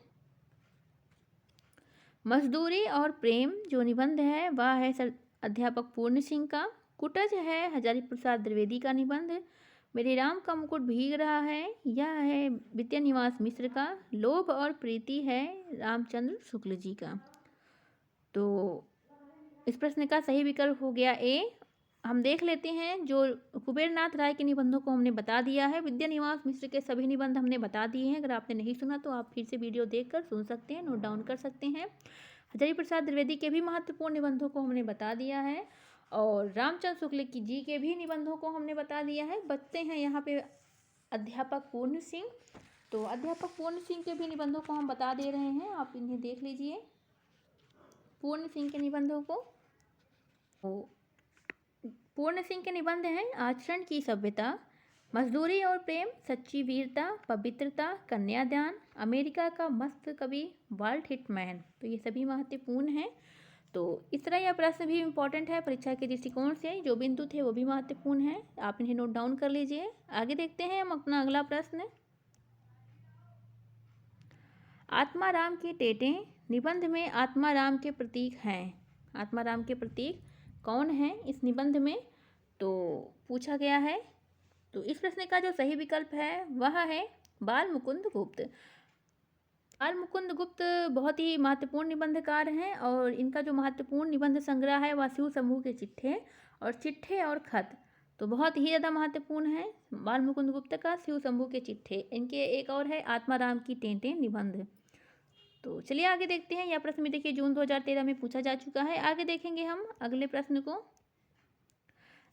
मजदूरी और प्रेम जो निबंध है वह है अध्यापक पूर्ण सिंह का। कुटज है हजारी प्रसाद द्विवेदी का निबंध। मेरे राम का मुकुट भीग रहा है, यह है विद्यानिवास मिश्र का। लोभ और प्रीति है रामचंद्र शुक्ल जी का। तो इस प्रश्न का सही विकल्प हो गया ए। हम देख लेते हैं जो कुबेर नाथ राय के निबंधों को हमने बता दिया है। विद्यानिवास मिश्र के सभी निबंध हमने बता दिए हैं। अगर आपने नहीं सुना तो आप फिर से वीडियो देखकर सुन सकते हैं, नोट डाउन कर सकते हैं। हजारी प्रसाद द्विवेदी के भी महत्वपूर्ण निबंधों को हमने बता दिया है और रामचंद्र शुक्ल की जी के भी निबंधों को हमने बता दिया है। बचते हैं यहाँ पे अध्यापक पूर्ण सिंह। तो अध्यापक पूर्ण सिंह के भी निबंधों को हम बता दे रहे हैं, आप इन्हें देख लीजिए पूर्ण सिंह के निबंधों को। तो पूर्ण सिंह के निबंध हैं आचरण की सभ्यता, मजदूरी और प्रेम, सच्ची वीरता, पवित्रता, कन्यादान, अमेरिका का मस्त कवि, वर्ल्ड हिटमैन। तो ये सभी महत्वपूर्ण हैं। तो इस तरह यह प्रश्न भी इम्पोर्टेंट है परीक्षा के दृष्टिकोण से, जो बिंदु थे वो भी महत्वपूर्ण है, आप इन्हें नोट डाउन कर लीजिए। आगे देखते हैं हम अपना अगला प्रश्न। आत्माराम की टेटें निबंध में आत्माराम के प्रतीक हैं। आत्माराम के प्रतीक कौन हैं इस निबंध में, तो पूछा गया है। तो इस प्रश्न का जो सही विकल्प है वह है बाल मुकुंद गुप्त। बाल मुकुंद गुप्त बहुत ही महत्वपूर्ण निबंधकार हैं और इनका जो महत्वपूर्ण निबंध संग्रह है वह शिव शंभू के चिट्ठे और खत, तो बहुत ही ज़्यादा महत्वपूर्ण है बाल मुकुंद गुप्त का शिव शंभू के चिट्ठे। इनके एक और है आत्माराम की टेटें निबंध। तो चलिए आगे देखते हैं। यह प्रश्न भी देखिए जून 2013 में पूछा जा चुका है। आगे देखेंगे हम अगले प्रश्न को।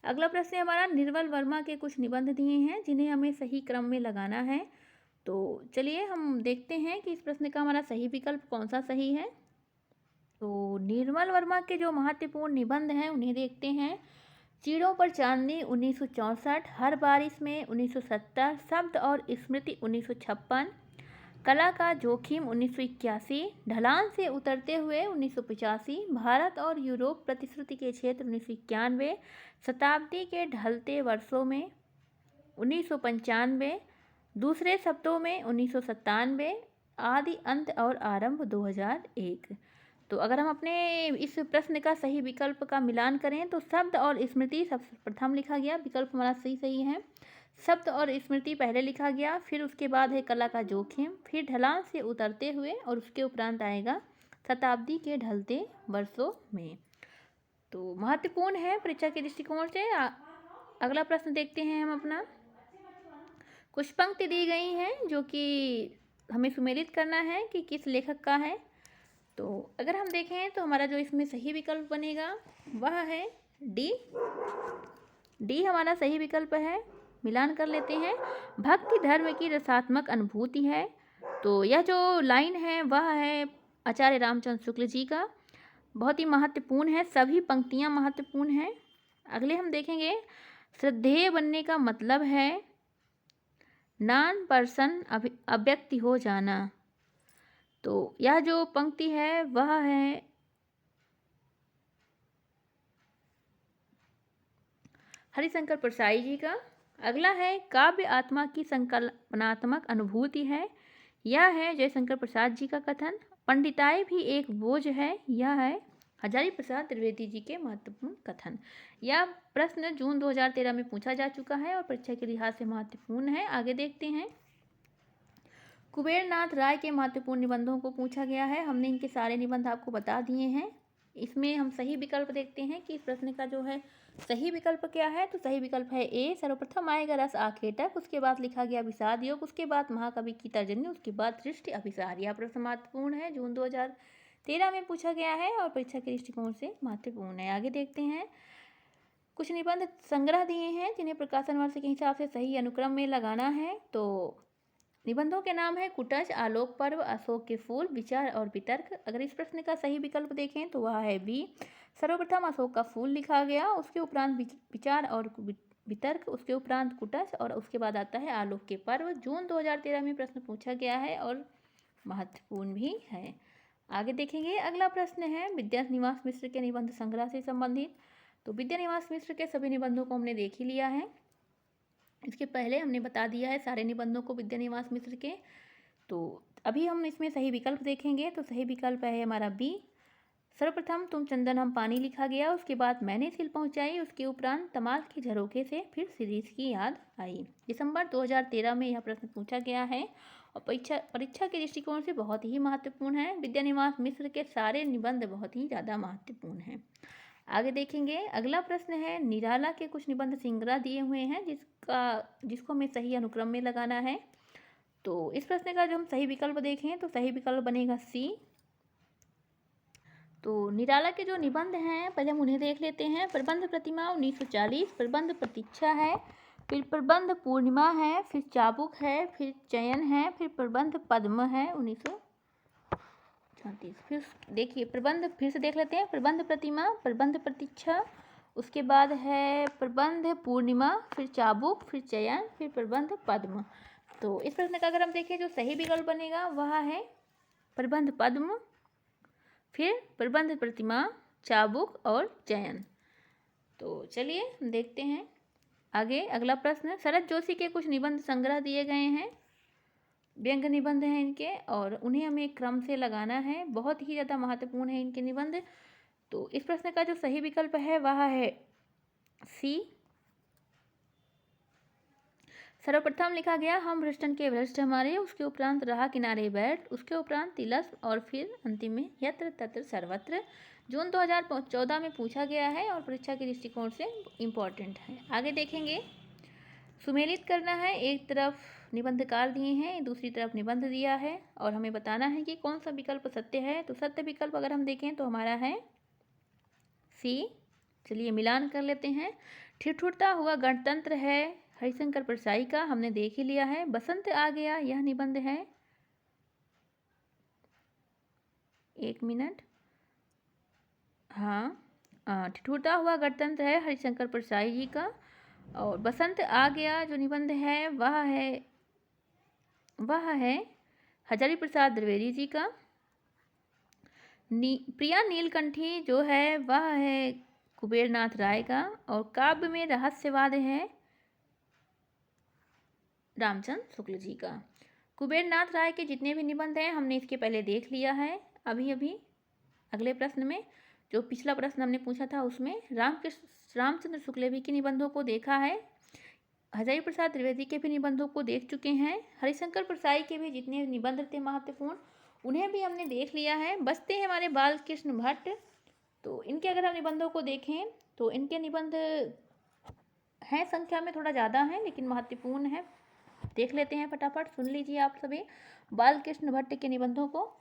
अगला प्रश्न हमारा निर्मल वर्मा के कुछ निबंध दिए हैं जिन्हें हमें सही क्रम में लगाना है। तो चलिए हम देखते हैं कि इस प्रश्न का हमारा सही विकल्प कौन सा सही है। तो निर्मल वर्मा के जो महत्वपूर्ण निबंध हैं उन्हें देखते हैं। चीड़ों पर चांदनी 1964, हर बारिश में 1970, शब्द और स्मृति 1956, कला का जोखिम 1981, ढलान से उतरते हुए 1985, भारत और यूरोप प्रतिश्रुति के क्षेत्र 1991, शताब्दी के ढलते वर्षों में 1995, दूसरे शब्दों में 1997, आदि अंत और आरंभ 2001। तो अगर हम अपने इस प्रश्न का सही विकल्प का मिलान करें तो शब्द और स्मृति सबसे प्रथम लिखा गया, विकल्प हमारा सही है। शब्द और स्मृति पहले लिखा गया, फिर उसके बाद है कला का जोखिम, फिर ढलान से उतरते हुए और उसके उपरांत आएगा शताब्दी के ढलते वर्षों में। तो महत्वपूर्ण है परीक्षा के दृष्टिकोण से। अगला प्रश्न देखते हैं हम अपना। कुछ पंक्ति दी गई हैं जो कि हमें सुमेलित करना है कि किस लेखक का है। तो अगर हम देखें तो हमारा जो इसमें सही विकल्प बनेगा वह है डी हमारा सही विकल्प है। मिलान कर लेते हैं। भक्ति धर्म की रसात्मक अनुभूति है। तो यह जो लाइन है वह है आचार्य रामचंद्र शुक्ल जी का, बहुत ही महत्वपूर्ण है, सभी पंक्तियां महत्वपूर्ण हैं। अगले हम देखेंगे श्रद्धेय बनने का मतलब है नॉन पर्सन अव्यक्ति हो जाना। तो यह जो पंक्ति है वह है हरिशंकर प्रसाई जी का। अगला है काव्य आत्मा की संकल्पनात्मक अनुभूति है, यह है जयशंकर प्रसाद जी का कथन। पंडिताई भी एक बोझ है, यह है हजारी प्रसाद त्रिवेदी जी के महत्वपूर्ण कथन। यह प्रश्न जून 2013 में पूछा जा चुका है और परीक्षा के लिहाज से महत्वपूर्ण है। आगे देखते हैं। कुबेरनाथ राय के महत्वपूर्ण निबंधों को पूछा गया है। हमने इनके सारे निबंध आपको बता दिए हैं। इसमें हम सही विकल्प देखते हैं कि इस प्रश्न का जो है सही विकल्प क्या है। तो सही विकल्प है ए, सर्वप्रथम आएगा रस आखेटक, उसके बाद लिखा गया विषाद योग, उसके बाद महाकवि की तर्जनी, उसके बाद सृष्टि अभिसार। यह प्रश्न महत्वपूर्ण है, जून 2013 में पूछा गया है और परीक्षा के दृष्टिकोण से महत्वपूर्ण है। आगे देखते हैं। कुछ निबंध संग्रह दिए हैं जिन्हें प्रकाशन वर्ष के हिसाब से सही अनुक्रम में लगाना है। तो निबंधों के नाम है कुटज, आलोक पर्व, अशोक के फूल, विचार और वितर्क। अगर इस प्रश्न का सही विकल्प देखें तो वह है बी, सर्वप्रथम अशोक का फूल लिखा गया, उसके उपरांत विचार और वितर्क, उसके उपरांत कुटज और उसके बाद आता है आलोक के पर्व। जून 2013 में प्रश्न पूछा गया है और महत्वपूर्ण भी है। आगे देखेंगे। अगला प्रश्न है विद्यानिवास मिश्र के निबंध संग्रह से संबंधित। तो विद्यानिवास मिश्र के सभी निबंधों को हमने देख ही लिया है, इसके पहले हमने बता दिया है सारे निबंधों को विद्यानिवास मिश्र के। तो अभी हम इसमें सही विकल्प देखेंगे। तो सही विकल्प है हमारा बी, सर्वप्रथम तुम चंदन हम पानी लिखा गया, उसके बाद मैंने सिल पहुंचाई, उसके उपरांत तमाल के झरोखे से फिर सीरीज की याद आई। दिसंबर 2013 में यह प्रश्न पूछा गया है और परीक्षा के दृष्टिकोण से बहुत ही महत्वपूर्ण है। विद्यानिवास मिश्र के सारे निबंध बहुत ही ज़्यादा महत्वपूर्ण हैं। आगे देखेंगे। अगला प्रश्न है निराला के कुछ निबंध संग्रह दिए हुए हैं जिसको हमें सही अनुक्रम में लगाना है। तो इस प्रश्न का जो हम सही विकल्प देखें तो सही विकल्प बनेगा सी। तो निराला के जो निबंध हैं पहले हम उन्हें देख लेते हैं। प्रबंध प्रतिमा 1940, प्रबंध प्रतीक्षा है, फिर प्रबंध पूर्णिमा है, फिर चाबुक है, फिर चयन है, फिर प्रबंध पद्म है 1934। फिर देखिए प्रबंध फिर से देख लेते हैं। प्रबंध प्रतिमा, प्रबंध प्रतीक्षा उसके बाद है प्रबंध पूर्णिमा, फिर चाबुक, फिर चयन, फिर प्रबंध पद्म। तो इस प्रश्न का अगर हम देखें जो सही विकल्प बनेगा वह है प्रबंध पद्म, फिर प्रबंध प्रतिमा, चाबुक और चयन। तो चलिए देखते हैं आगे। अगला प्रश्न, शरद जोशी के कुछ निबंध संग्रह दिए गए हैं, व्यंग निबंध हैं इनके, और उन्हें हमें क्रम से लगाना है। बहुत ही ज़्यादा महत्वपूर्ण है इनके निबंध। तो इस प्रश्न का जो सही विकल्प है वह है सी। सर्वप्रथम लिखा गया हम भ्रष्टन के भ्रष्ट हमारे, उसके उपरांत रहा किनारे बैठ, उसके उपरांत तिलस्म, और फिर अंतिम में यत्र तत्र सर्वत्र। जून 2014 में पूछा गया है और परीक्षा के दृष्टिकोण से इम्पॉर्टेंट है। आगे देखेंगे, सुमेलित करना है। एक तरफ निबंधकार दिए हैं, दूसरी तरफ निबंध दिया है, और हमें बताना है कि कौन सा विकल्प सत्य है। तो सत्य विकल्प अगर हम देखें तो हमारा है सी। चलिए मिलान कर लेते हैं। ठिठुरता हुआ गणतंत्र है हरिशंकर परसाई का, हमने देख ही लिया है। बसंत आ गया यह निबंध है, एक मिनट, हाँ, ठिठुरता हुआ गणतंत्र है हरिशंकर परसाई जी का। और बसंत आ गया जो निबंध है वह है हजारी प्रसाद द्विवेदी जी का। प्रिया नीलकंठी जो है वह है कुबेरनाथ राय का। और काव्य में रहस्यवाद है रामचंद्र शुक्ल जी का। कुबेरनाथ राय के जितने भी निबंध हैं हमने इसके पहले देख लिया है अभी अगले प्रश्न में। जो पिछला प्रश्न हमने पूछा था उसमें रामचंद्र शुक्ल जी के निबंधों को देखा है, हजारी प्रसाद द्विवेदी के भी निबंधों को देख चुके हैं, हरिशंकर परसाई के भी जितने निबंध थे महत्वपूर्ण उन्हें भी हमने देख लिया है। बचते हैं हमारे बालकृष्ण भट्ट। तो इनके अगर हम निबंधों को देखें तो इनके निबंध हैं संख्या में थोड़ा ज़्यादा हैं लेकिन महत्वपूर्ण है। देख लेते हैं फटाफट, सुन लीजिए आप सभी बालकृष्ण भट्ट के निबंधों को।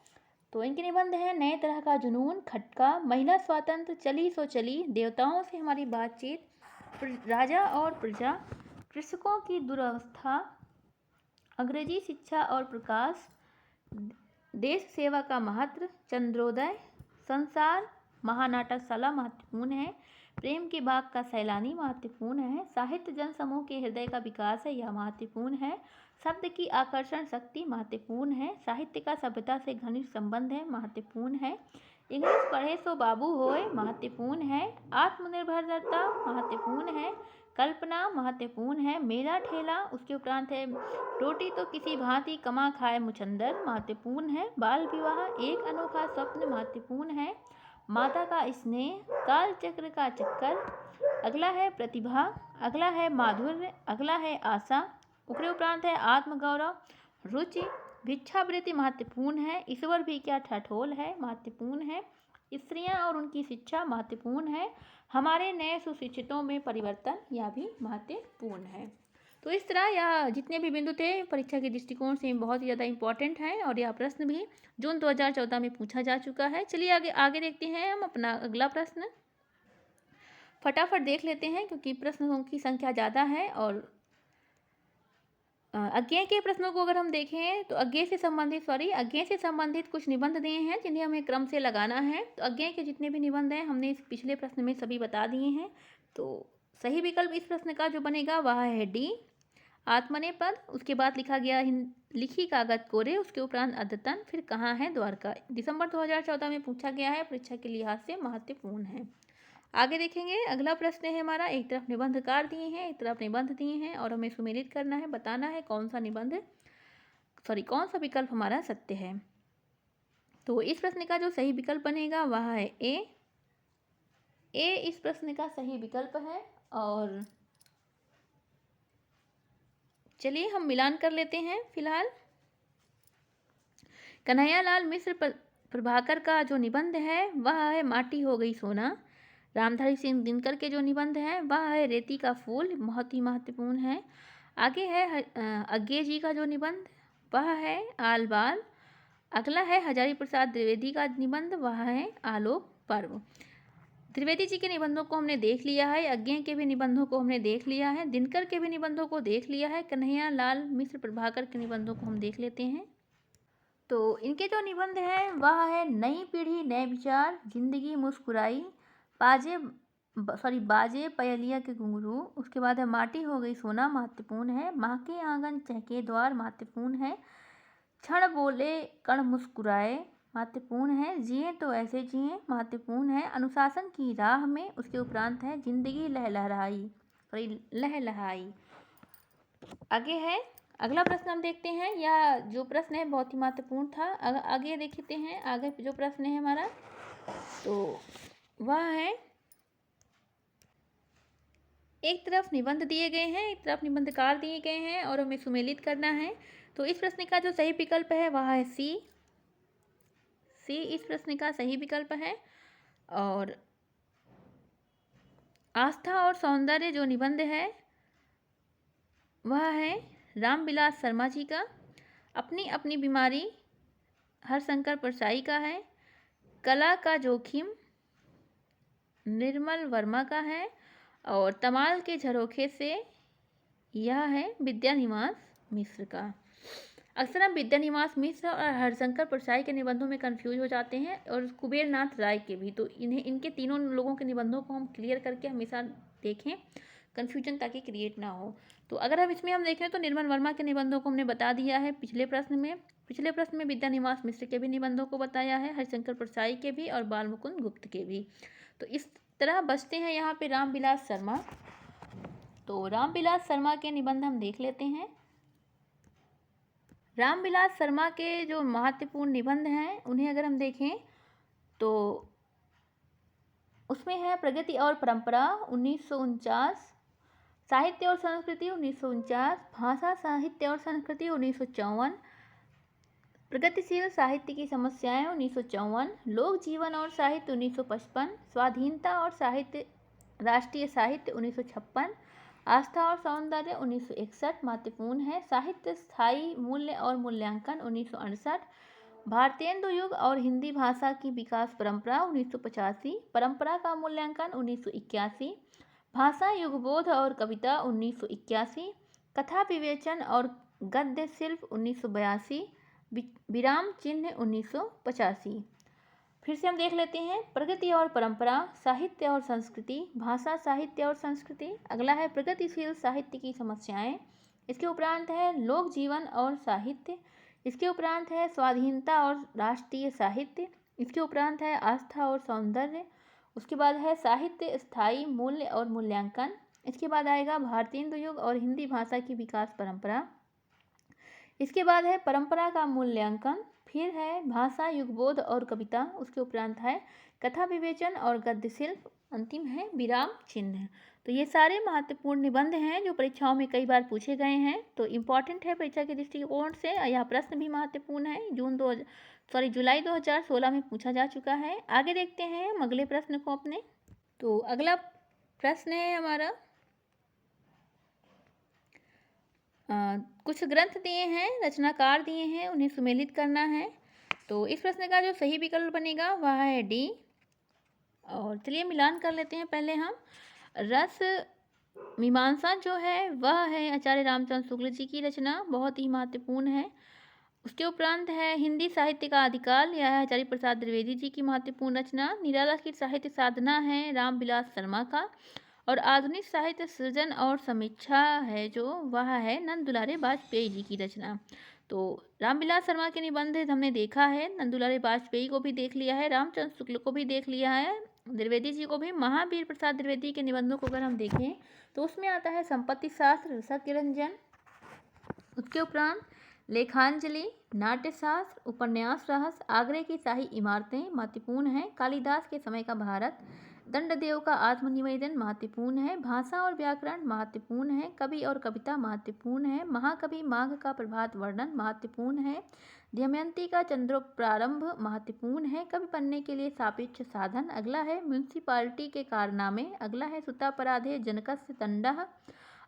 तो इनके निबंध हैं नए तरह का जुनून, खटका, महिला स्वातंत्र, चली सो चली, देवताओं से हमारी बातचीत, राजा और प्रजा, कृषकों की दुर्वस्था, अंग्रेजी शिक्षा और प्रकाश, देश सेवा का महत्व, चंद्रोदय, संसार, महानाटकशाला महत्वपूर्ण है, प्रेम के बाग का सैलानी महत्वपूर्ण है, साहित्य जन समूह के हृदय का विकास है यह महत्वपूर्ण है, शब्द की आकर्षण शक्ति महत्वपूर्ण है, साहित्य का सभ्यता से घनिष्ठ संबंध है महत्वपूर्ण है, इंग्लिश पढ़े सो बाबू होए महत्वपूर्ण है, आत्मनिर्भरता महत्वपूर्ण है, कल्पना महत्वपूर्ण है, मेरा ठेला, उसके उपरांत है रोटी तो किसी भांति कमा खाए मुचंदर महत्वपूर्ण है, बाल विवाह एक अनोखा स्वप्न महत्वपूर्ण है, माता का स्नेह, काल चक्र का चक्कर, अगला है प्रतिभा, अगला है माधुर्य, अगला है आशा, उसके उपरांत है आत्मगौरव, रुचि, भिक्षावृत्ति महत्वपूर्ण है, ईश्वर भी क्या ठठोल है महत्वपूर्ण है, स्त्रियां और उनकी शिक्षा महत्वपूर्ण है, हमारे नए सुशिक्षितों में परिवर्तन यह भी महत्वपूर्ण है। तो इस तरह यह जितने भी बिंदु थे परीक्षा के दृष्टिकोण से बहुत ही ज़्यादा इंपॉर्टेंट है और यह प्रश्न भी जून 2014 में पूछा जा चुका है। चलिए आगे देखते हैं हम अपना अगला प्रश्न, फटाफट देख लेते हैं क्योंकि प्रश्नों की संख्या ज़्यादा है। और अज्ञेय के प्रश्नों को अगर हम देखें तो अज्ञेय से संबंधित कुछ निबंध दिए हैं जिन्हें हमें क्रम से लगाना है। तो अज्ञेय के जितने भी निबंध हैं हमने इस पिछले प्रश्न में सभी बता दिए हैं। तो सही विकल्प इस प्रश्न का जो बनेगा वह है डी, आत्मने पद, उसके बाद लिखा गया लिखी कागज कोरे, उसके उपरांत अद्यतन, फिर कहाँ है द्वारका। दिसंबर 2014 में पूछा गया है, परीक्षा के लिहाज से महत्वपूर्ण है। आगे देखेंगे अगला प्रश्न है हमारा, एक तरफ निबंधकार दिए हैं एक तरफ निबंध दिए हैं और हमें सुमेलित करना है, बताना है कौन सा विकल्प हमारा सत्य है। तो इस प्रश्न का जो सही विकल्प बनेगा वह है ए इस प्रश्न का सही विकल्प है। और चलिए हम मिलान कर लेते हैं। फिलहाल कन्हैयालाल मिश्र प्रभाकर का जो निबंध है वह है माटी हो गई सोना, रामधारी सिंह दिनकर के जो निबंध है वह है रेती का फूल, बहुत ही महत्वपूर्ण है। आगे है अज्ञेय जी का जो निबंध वह है आल बाल, अगला है हजारी प्रसाद द्विवेदी का निबंध वह है आलोक पर्व। त्रिवेदी जी के निबंधों को हमने देख लिया है, अज्ञेय के भी निबंधों को हमने देख लिया है, दिनकर के भी निबंधों को देख लिया है, कन्हैयालाल मिश्र प्रभाकर के निबंधों को हम देख लेते हैं। तो इनके जो निबंध हैं वह है नई पीढ़ी नए विचार, जिंदगी मुस्कुराई, पाजेब बाजे पयलिया के घुंघरू। उसके बाद है माटी हो गई सोना, महत्वपूर्ण है। माँ के आंगन चहके द्वार, महत्वपूर्ण है। क्षण बोले कण मुस्कुराए, महत्वपूर्ण है। जिए तो ऐसे जिए, महत्वपूर्ण है। अनुशासन की राह में, उसके उपरांत है जिंदगी लहलहाई, सॉरी लहलहाई। आगे है अगला प्रश्न हम देखते हैं, या जो प्रश्न है बहुत ही महत्वपूर्ण था। आगे देखते हैं, आगे जो प्रश्न है हमारा तो वह है, एक तरफ निबंध दिए गए हैं, एक तरफ निबंधकार दिए गए हैं और हमें सुमेलित करना है। तो इस प्रश्न का जो सही विकल्प है वह है सी। सी इस प्रश्न का सही विकल्प है। और आस्था और सौंदर्य जो निबंध है वह है रामविलास शर्मा जी का। अपनी अपनी बीमारी हरशंकर परसाई का है। कला का जोखिम निर्मल वर्मा का है। और तमाल के झरोखे से यह है विद्यानिवास मिश्र का। अक्सर हम विद्यानिवास मिश्र और हरशंकर परसाई के निबंधों में कंफ्यूज हो जाते हैं, और कुबेर नाथ राय के भी। तो इनके तीनों लोगों के निबंधों को हम क्लियर करके हमेशा देखें, कन्फ्यूजन ताकि क्रिएट ना हो। तो अगर हम इसमें देखें तो निर्मल वर्मा के निबंधों को हमने बता दिया है पिछले प्रश्न में विद्यानिवास मिश्र के भी निबंधों को बताया है, हरिशंकर परसाई के भी और बाल मुकुंद गुप्त के भी। तो इस तरह बचते हैं यहाँ पे रामविलास शर्मा। तो रामविलास शर्मा के निबंध हम देख लेते हैं। रामविलास शर्मा के जो महत्वपूर्ण निबंध हैं उन्हें अगर हम देखें तो उसमें है प्रगति और परंपरा 1949, साहित्य और संस्कृति 1949, भाषा साहित्य और संस्कृति 1954, प्रगतिशील साहित्य की समस्याएं 1954, लोक जीवन और साहित्य 1955, स्वाधीनता और साहित्य राष्ट्रीय साहित्य 1956, आस्था और सौंदर्य 1961 महत्वपूर्ण है। साहित्य स्थायी मूल्य और मूल्यांकन 1968, भारतेंदु युग और हिंदी भाषा की विकास परंपरा 1985, परंपरा का मूल्यांकन 1981, भाषा युगबोध और कविता 1981, कथा विवेचन और गद्य शिल्प 1982, विराम चिन्ह 1985। फिर से हम देख लेते हैं, प्रगति और परंपरा, साहित्य और संस्कृति, भाषा साहित्य और संस्कृति। अगला है प्रगतिशील साहित्य की समस्याएं। इसके उपरांत है लोक जीवन और साहित्य। इसके उपरांत है स्वाधीनता और राष्ट्रीय साहित्य। इसके उपरांत है आस्था और सौंदर्य। उसके बाद है साहित्य स्थायी मूल्य और मूल्यांकन। इसके बाद आएगा भारतेंदु युग और हिंदी भाषा की विकास परंपरा। इसके बाद है परंपरा का मूल्यांकन। फिर है भाषा युगबोध और कविता। उसके उपरांत है कथा विवेचन और गद्य शिल्प। अंतिम है विराम चिन्ह। तो ये सारे महत्वपूर्ण निबंध हैं जो परीक्षाओं में कई बार पूछे गए हैं, तो इम्पॉर्टेंट है परीक्षा के दृष्टिकोण से। यह प्रश्न भी महत्वपूर्ण है, जुलाई 2016 में पूछा जा चुका है। आगे देखते हैं हम अगले प्रश्न को अपने। तो अगला प्रश्न है हमारा, कुछ ग्रंथ दिए हैं, रचनाकार दिए हैं, उन्हें सुमेलित करना है। तो इस प्रश्न का जो सही विकल्प बनेगा वह है डी। और चलिए मिलान कर लेते हैं पहले हम। रस मीमांसा जो है वह है आचार्य रामचंद्र शुक्ल जी की रचना, बहुत ही महत्वपूर्ण है। उसके उपरांत है हिंदी साहित्य का आदिकाल, यह है आचार्य प्रसाद द्विवेदी जी की महत्वपूर्ण रचना। निराला की साहित्य साधना है रामविलास शर्मा का। और आधुनिक साहित्य सृजन और समीक्षा है जो वह है नंद दुलारे वाजपेयी जी की रचना। तो रामविलास शर्मा के निबंध हमने देखा है, नंद दुलारे वाजपेयी को भी देख लिया है, रामचंद्र शुक्ल को भी देख लिया है, द्विवेदी जी को भी। महावीर प्रसाद द्विवेदी के निबंधों को अगर हम देखें तो उसमें आता है संपत्ति शास्त्र, रसक रंजन। उसके उपरांत लेखांजलि, नाट्यशास्त्र, उपन्यास रहस्य, आगरे की शाही इमारतें महत्वपूर्ण हैं। कालिदास के समय का भारत, दंडदेव का आत्मनिवेदन महत्वपूर्ण है। भाषा और व्याकरण महत्वपूर्ण है। कवि और कविता महत्वपूर्ण है। महाकवि माघ का प्रभात वर्णन महत्वपूर्ण है। दमयंती का चंद्रोप्रारंभ महत्वपूर्ण है। कवि बनने के लिए सापेक्ष साधन। अगला है म्यूनिसिपालिटी के कारनामे। अगला है सुतापराधे जनकस्य तंडः।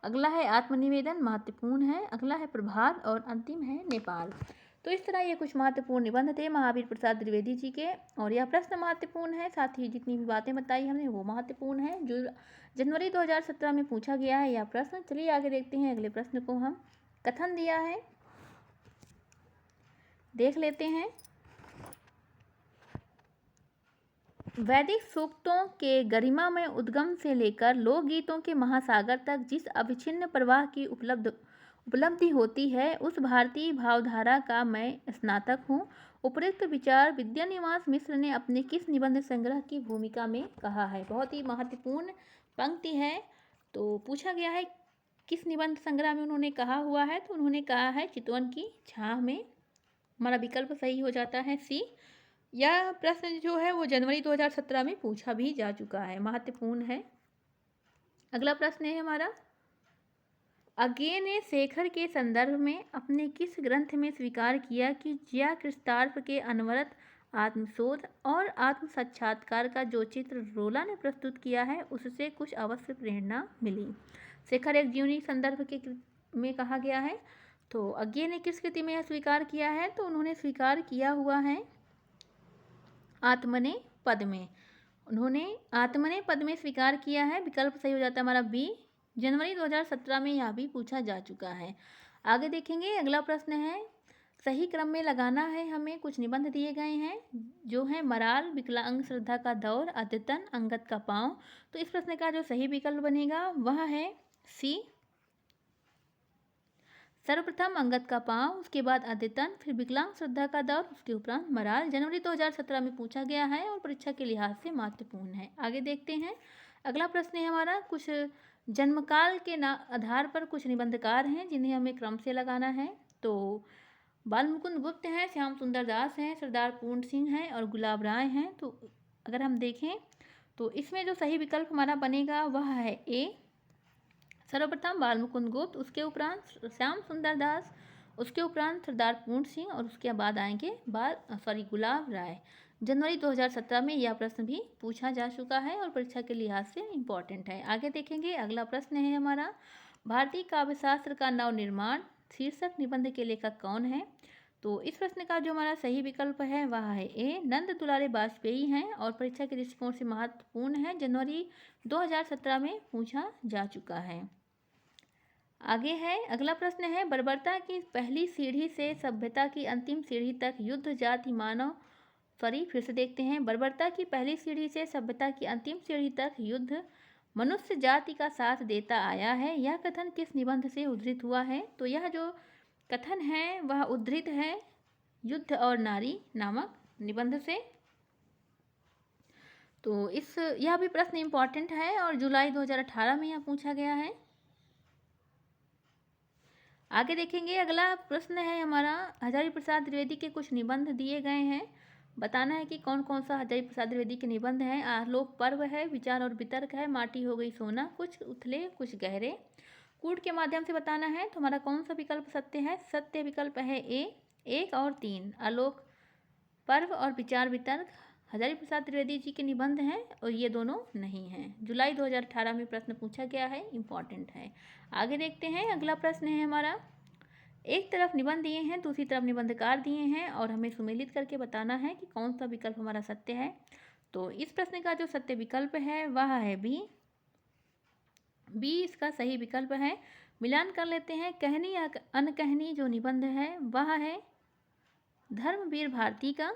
अगला है आत्मनिवेदन महत्वपूर्ण है। अगला है प्रभात और अंतिम है नेपाल। तो इस तरह ये कुछ महत्वपूर्ण निबंध थे महावीर प्रसाद द्विवेदी जी के, और यह प्रश्न महत्वपूर्ण है, साथ ही जितनी भी बातें बताई हमने वो महत्वपूर्ण है, जो जनवरी 2017 में पूछा गया है यह प्रश्न। चलिए आगे देखते हैं अगले प्रश्न को। हम कथन दिया है, देख लेते हैं। वैदिक सूक्तों के गरिमा में उद्गम से लेकर लोकगीतों के महासागर तक जिस अविच्छिन्न प्रवाह की उपलब्धि होती है, उस भारतीय भावधारा का मैं स्नातक हूँ। उपरोक्त विचार विद्यानिवास मिश्र ने अपने किस निबंध संग्रह की भूमिका में कहा है? बहुत ही महत्वपूर्ण पंक्ति है। तो पूछा गया है किस निबंध संग्रह में उन्होंने कहा हुआ है, तो उन्होंने कहा है चितवन की छाह में। हमारा विकल्प सही हो जाता है सी। यह प्रश्न जो है वो जनवरी 2017 में पूछा भी जा चुका है, महत्वपूर्ण है। अगला प्रश्न है हमारा, अज्ञे ने शेखर के संदर्भ में अपने किस ग्रंथ में स्वीकार किया कि जिया क्रिस्तार्फ के अनवरत आत्मशोध और आत्म साक्षात्कार का जो चित्र रोला ने प्रस्तुत किया है, उससे कुछ अवश्य प्रेरणा मिली। शेखर एक जीवनी संदर्भ के में कहा गया है। तो अज्ञे ने किस कृति में यह स्वीकार किया है? तो उन्होंने स्वीकार किया हुआ है आत्मने पद में। उन्होंने आत्मने पद में स्वीकार किया है। विकल्प सही हो जाता है हमारा बी। जनवरी 2017 में यह भी पूछा जा चुका है। आगे देखेंगे, अगला प्रश्न है, सही क्रम में लगाना है हमें। कुछ निबंध दिए गए हैं जो है मराल, विकलांग श्रद्धा का दौर, अद्यतन, अंगद का पाँव। तो इस प्रश्न का जो सही विकल्प बनेगा वह है सी। सर्वप्रथम अंगद का पाँव, उसके बाद अद्यतन, फिर विकलांग श्रद्धा का दौर, उसके उपरांत मराल। जनवरी 2017 में पूछा गया है और परीक्षा के लिहाज से महत्वपूर्ण है। आगे देखते हैं, अगला प्रश्न है हमारा, कुछ जन्मकाल के आधार पर कुछ निबंधकार हैं जिन्हें हमें क्रम से लगाना है। तो बालमुकुंद गुप्त हैं, श्याम सुंदर दास हैं, सरदार पूर्ण सिंह हैं और गुलाब राय हैं। तो अगर हम देखें तो इसमें जो सही विकल्प हमारा बनेगा वह है ए। सर्वप्रथम बालमुकुंद गुप्त, उसके उपरांत श्याम सुंदर दास, उसके उपरांत सरदार पूर्ण सिंह और उसके बाद आएंगे गुलाब राय। जनवरी 2017 में यह प्रश्न भी पूछा जा चुका है और परीक्षा के लिहाज से इम्पॉर्टेंट है। आगे देखेंगे, अगला प्रश्न है हमारा, भारतीय काव्यशास्त्र का नवनिर्माण शीर्षक निबंध के लेखक कौन है? तो इस प्रश्न का जो हमारा सही विकल्प है वह है ए, नंद दुलारे वाजपेयी हैं और परीक्षा के दृष्टिकोण से महत्वपूर्ण है। जनवरी 2017 में पूछा जा चुका है। आगे है, अगला प्रश्न है, बर्बरता की पहली सीढ़ी से सभ्यता की अंतिम सीढ़ी तक युद्ध जाति मानव फिर से देखते हैं, बर्बरता की पहली सीढ़ी से सभ्यता की अंतिम सीढ़ी तक युद्ध मनुष्य जाति का साथ देता आया है। यह कथन किस निबंध से उद्धृत हुआ है? तो यह जो कथन है वह उद्धृत है युद्ध और नारी नामक निबंध से। तो यह भी प्रश्न इम्पॉर्टेंट है और जुलाई 2018 में यह पूछा गया है। आगे देखेंगे, अगला प्रश्न है हमारा, हजारी प्रसाद द्विवेदी के कुछ निबंध दिए गए हैं। बताना है कि कौन कौन सा हजारी प्रसाद द्विवेदी के निबंध हैं। आलोक पर्व है, विचार और वितर्क है, माटी हो गई सोना, कुछ उथले कुछ गहरे। कूट के माध्यम से बताना है। तो हमारा कौन सा विकल्प सत्य है? सत्य विकल्प है ए, 1 और 3। आलोक पर्व और विचार वितर्क हजारी प्रसाद द्विवेदी जी के निबंध हैं और ये दोनों नहीं हैं। जुलाई 2018 में प्रश्न पूछा गया है, इम्पॉर्टेंट है। आगे देखते हैं, अगला प्रश्न है हमारा, एक तरफ निबंध दिए हैं, दूसरी तरफ निबंधकार दिए हैं और हमें सुमेलित करके बताना है कि कौन सा विकल्प हमारा सत्य है। तो इस प्रश्न का जो सत्य विकल्प है वह है बी। इसका सही विकल्प है। मिलान कर लेते हैं, कहनी या अनकहनी जो निबंध है वह है धर्मवीर भारती का,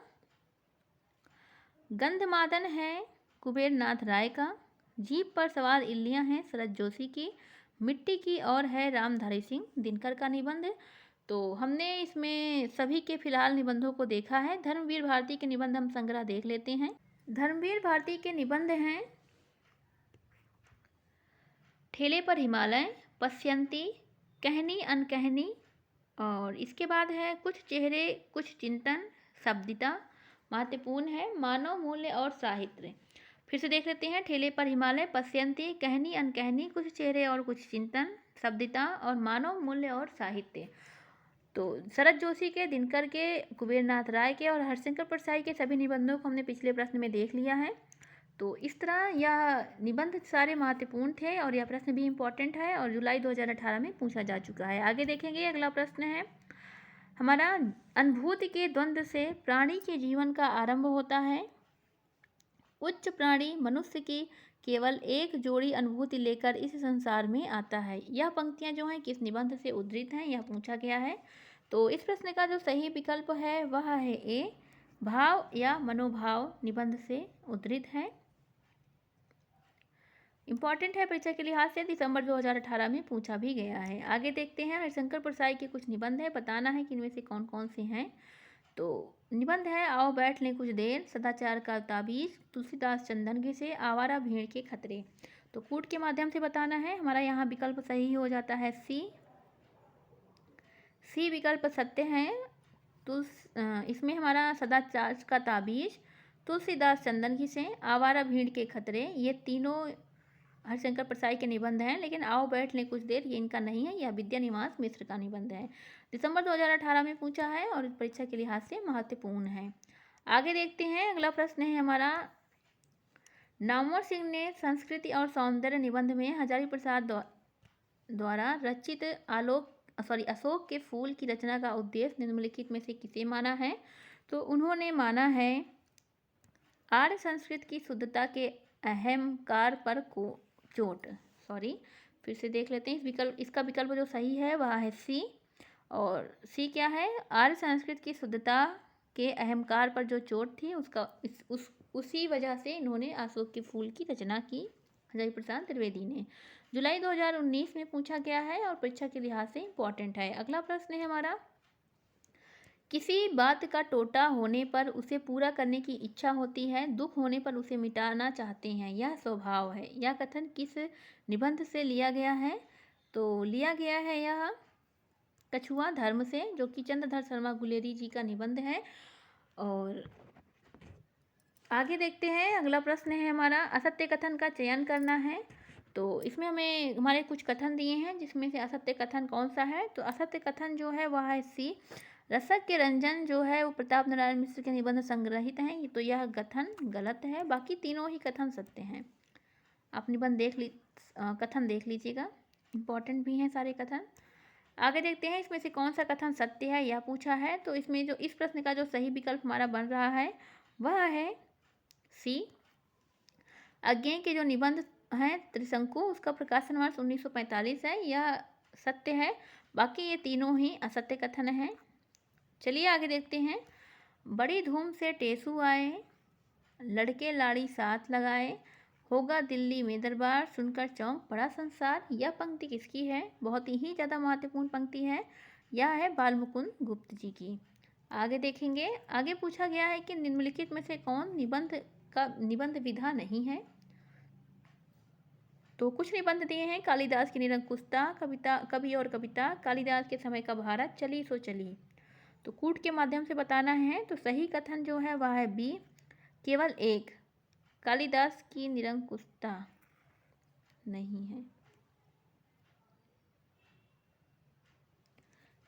गंधमादन है कुबेर नाथ राय का, जीप पर सवार इल्लियां हैं शरद जोशी की, मिट्टी की और है रामधारी सिंह दिनकर का निबंध। तो हमने इसमें सभी के फिलहाल निबंधों को देखा है। धर्मवीर भारती के निबंध हम संग्रह देख लेते हैं। धर्मवीर भारती के निबंध हैं ठेले पर हिमालय, पश्यंती, कहनी अनकहनी और इसके बाद है कुछ चेहरे कुछ चिंतन, शब्दिता, महत्वपूर्ण है, मानव मूल्य और साहित्य। फिर से देख लेते हैं, ठेले पर हिमालय, पश्यंती, कहनी अनकहनी, कुछ चेहरे और कुछ चिंतन, शब्दिता और मानव मूल्य और साहित्य। तो शरद जोशी के, दिनकर के, कुबेर नाथ राय के और हरिशंकर परसाई के सभी निबंधों को हमने पिछले प्रश्न में देख लिया है। तो इस तरह यह निबंध सारे महत्वपूर्ण थे और यह प्रश्न भी इम्पोर्टेंट है और जुलाई 2018 में पूछा जा चुका है। आगे देखेंगे, अगला प्रश्न है हमारा, अनुभूति के द्वंद्व से प्राणी के जीवन का आरंभ होता है। उच्च प्राणी मनुष्य की केवल एक जोड़ी अनुभूति लेकर इस संसार में आता है। यह पंक्तियां जो हैं किस निबंध से उद्धृत हैं, यह पूछा गया है। तो इस प्रश्न का जो सही विकल्प है वह है ए, भाव या मनोभाव निबंध से उद्धृत है। इम्पॉर्टेंट है परीक्षा के लिहाज से, दिसंबर 2018 में पूछा भी गया है। आगे देखते हैं, हरिशंकर प्रसाई के कुछ निबंध है, बताना है कि इनमें से कौन कौन से हैं। तो निबंध है, आओ बैठ लें कुछ देर, सदाचार का ताबीज, तुलसीदास चंदन घिसे, आवारा भीड़ के खतरे। तो कूट के माध्यम से बताना है। हमारा यहाँ विकल्प सही हो जाता है सी विकल्प सत्य है। इसमें हमारा सदाचार का ताबीज, तुलसीदास चंदन घिसे, आवारा भीड़ के खतरे, ये तीनों हरिशंकर प्रसाई के निबंध हैं। लेकिन आओ बैठ लें कुछ देर, ये इनका नहीं है, यह विद्यानिवास मिश्र का निबंध है। दिसंबर 2018 में पूछा है और परीक्षा के लिहाज से महत्वपूर्ण है। आगे देखते हैं, अगला प्रश्न है हमारा, नामवर सिंह ने संस्कृति और सौंदर्य निबंध में हजारी प्रसाद द्वारा रचित अशोक के फूल की रचना का उद्देश्य निम्नलिखित में से किसे माना है। तो उन्होंने माना है आर्य संस्कृत की शुद्धता के अहंकार पर को चोट। फिर से देख लेते हैं, इसका विकल्प जो सही है वह है सी। और सी क्या है, आर्य संस्कृत की शुद्धता के अहंकार पर जो चोट थी उसी वजह से इन्होंने अशोक के फूल की रचना की, हजारी प्रसाद त्रिवेदी ने। जुलाई 2019 में पूछा गया है और परीक्षा के लिहाज से इम्पॉर्टेंट है। अगला प्रश्न है हमारा, किसी बात का टोटा होने पर उसे पूरा करने की इच्छा होती है, दुख होने पर उसे मिटाना चाहते हैं, यह स्वभाव है। यह कथन किस निबंध से लिया गया है। तो लिया गया है यह कछुआ धर्म से, जो कि चंद्रधर शर्मा गुलेरी जी का निबंध है। और आगे देखते हैं, अगला प्रश्न है हमारा, असत्य कथन का चयन करना है। तो इसमें हमें हमारे कुछ कथन दिए हैं, जिसमें से असत्य कथन कौन सा है। तो असत्य कथन जो है वह है सी, रसक के रंजन जो है वो प्रताप नारायण मिश्र के निबंध संग्रहित हैं, तो यह कथन गलत है। बाकी तीनों ही कथन सत्य हैं। आप निबंध कथन देख लीजिएगा, इम्पॉर्टेंट भी हैं सारे कथन। आगे देखते हैं, इसमें से कौन सा कथन सत्य है यह पूछा है। तो इसमें जो इस प्रश्न का जो सही विकल्प हमारा बन रहा है वह है सी। अज्ञेय के जो निबंध हैं त्रिशंकु, उसका प्रकाशन वर्ष 1945 है, यह सत्य है। बाकी ये तीनों ही असत्य कथन हैं। चलिए आगे देखते हैं, बड़ी धूम से टेसू आए, लड़के लाड़ी साथ लगाए, होगा दिल्ली में दरबार, सुनकर चौंक पड़ा संसार। यह पंक्ति किसकी है, बहुत ही ज़्यादा महत्वपूर्ण पंक्ति है, यह है बालमुकुंद गुप्त जी की। आगे देखेंगे, आगे पूछा गया है कि निम्नलिखित में से कौन निबंध विधा नहीं है। तो कुछ निबंध दिए हैं, कालिदास की निरंकुशता, कवि और कविता, कालिदास के समय का भारत, चली सो चली। तो कूट के माध्यम से बताना है। तो सही कथन जो है वह है बी, केवल एक, कालिदास की निरंकुशता नहीं है,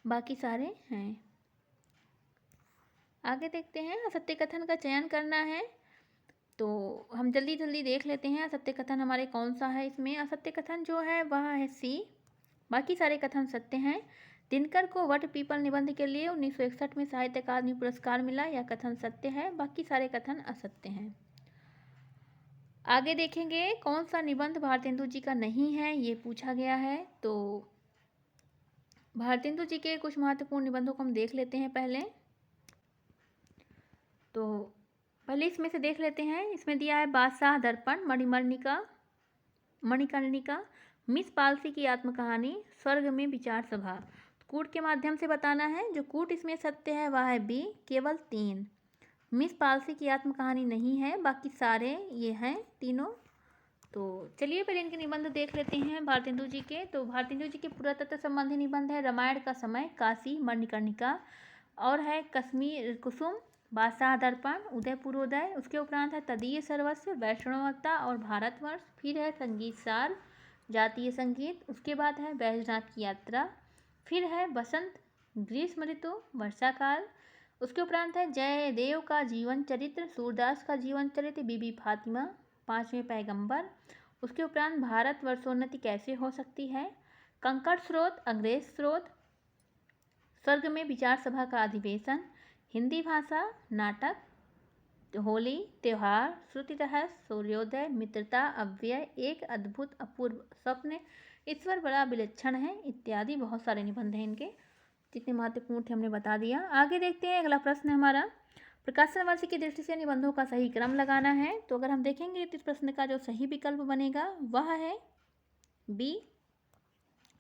बाकी सारे हैं। आगे देखते हैं, असत्य कथन का चयन करना है। तो हम जल्दी जल्दी देख लेते हैं असत्य कथन हमारे कौन सा है। इसमें असत्य कथन जो है वह है सी, बाकी सारे कथन सत्य हैं। दिनकर को वट पीपल निबंध के लिए 1961 में साहित्य अकादमी पुरस्कार मिला, यह कथन सत्य है। बाकी सारे कथन असत्य हैं। आगे देखेंगे, कौन सा निबंध भारतेंदु जी का नहीं है, ये पूछा गया है। तो भारतेंदु जी के कुछ महत्वपूर्ण निबंधों को हम देख लेते हैं पहले। तो पहले इसमें से देख लेते हैं, इसमें दिया है बादशाह दर्पण, मणिकर्णिका, मिस पालसी की आत्मकहानी, स्वर्ग में विचार सभा। कूट के माध्यम से बताना है। जो कूट इसमें सत्य है वह है बी, केवल 3, मिस पालसी की आत्मकहानी नहीं है, बाकी सारे ये हैं तीनों। तो चलिए पहले इनके निबंध देख लेते हैं भारतेंदु जी के। तो भारतेंदु जी के पुरातत्व संबंधी निबंध है रामायण का समय, काशी, मणिकर्णिका, और है कश्मीर कुसुम, बादशाह दर्पण, उदयपुरोदय। उसके उपरांत है तदीय सर्वस्व, वैष्णवता और भारतवर्ष। फिर है संगीत सार, जातीय संगीत। उसके बाद है बैजनाथ की यात्रा। फिर है बसंत, ग्रीष्म ऋतु, वर्षा काल। उसके उपरांत है जयदेव का जीवन चरित्र, सूरदास का जीवन चरित्र, बीबी फातिमा, 5वें पैगंबर। उसके उपरांत भारत वर्षोन्नति कैसे हो सकती है, कंकड़ स्रोत, अंग्रेज स्रोत, स्वर्ग में विचार सभा का अधिवेशन, हिंदी भाषा, नाटक, होली, त्योहार, श्रुति रहस्य, सूर्योदय, मित्रता, अव्यय, एक अद्भुत अपूर्व स्वप्न, ईश्वर बड़ा विलक्षण है, इत्यादि। बहुत सारे निबंध हैं इनके, जितने महत्वपूर्ण थे हमने बता दिया। आगे देखते हैं, अगला प्रश्न हमारा, प्रकाशन वर्ष की दृष्टि से निबंधों का सही क्रम लगाना है। तो अगर हम देखेंगे तो इस प्रश्न का जो सही विकल्प बनेगा वह है बी,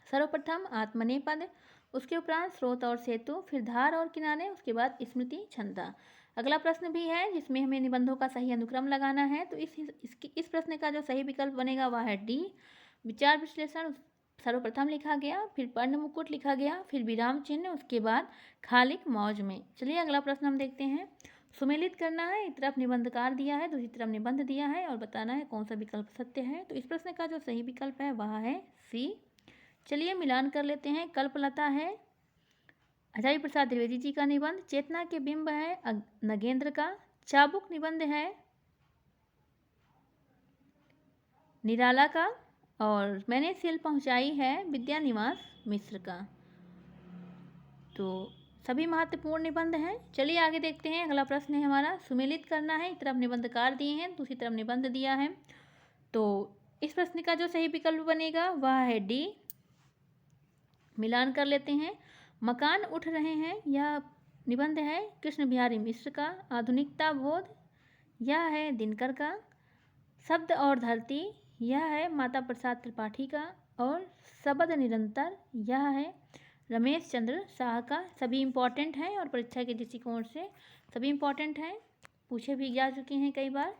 सर्वप्रथम आत्मनेपद, उसके उपरांत स्रोत और सेतु, फिर धार और किनारे, उसके बाद स्मृति क्षमता। अगला प्रश्न भी है जिसमें हमें निबंधों का सही अनुक्रम लगाना है। तो इस प्रश्न का जो सही विकल्प बनेगा वह है डी, विचार विश्लेषण सर्वप्रथम लिखा गया, फिर पर्ण मुकुट लिखा गया, फिर विराम चिन्ह, उसके बाद खालिक मौज में। चलिए अगला प्रश्न हम देखते हैं। सुमेलित करना है, एक तरफ निबंधकार दिया है, दूसरी तरफ निबंध दिया है और बताना है कौन सा विकल्प सत्य है। तो इस प्रश्न का जो सही विकल्प है वह है सी। चलिए मिलान कर लेते हैं। कल्पलता है हजारी प्रसाद द्विवेदी जी का निबंध, चेतना के बिंब है नगेंद्र का, चाबुक निबंध है निराला का और मैंने सेल पहुंचाई है विद्या निवास मिश्र का। तो सभी महत्वपूर्ण निबंध हैं। चलिए आगे देखते हैं। अगला प्रश्न है हमारा, सुमेलित करना है, एक तरफ निबंधकार दिए हैं, दूसरी तरफ निबंध दिया है। तो इस प्रश्न का जो सही विकल्प बनेगा वह है डी। मिलान कर लेते हैं। मकान उठ रहे हैं, यह निबंध है कृष्ण बिहारी मिश्र का। आधुनिकता बोध, यह है दिनकर का। शब्द और धरती, यह है माता प्रसाद त्रिपाठी का। और शब्द निरंतर, यह है रमेश चंद्र शाह का। सभी इम्पॉर्टेंट हैं और परीक्षा के दृष्टिकोण से सभी इम्पॉर्टेंट हैं, पूछे भी जा चुके हैं कई बार।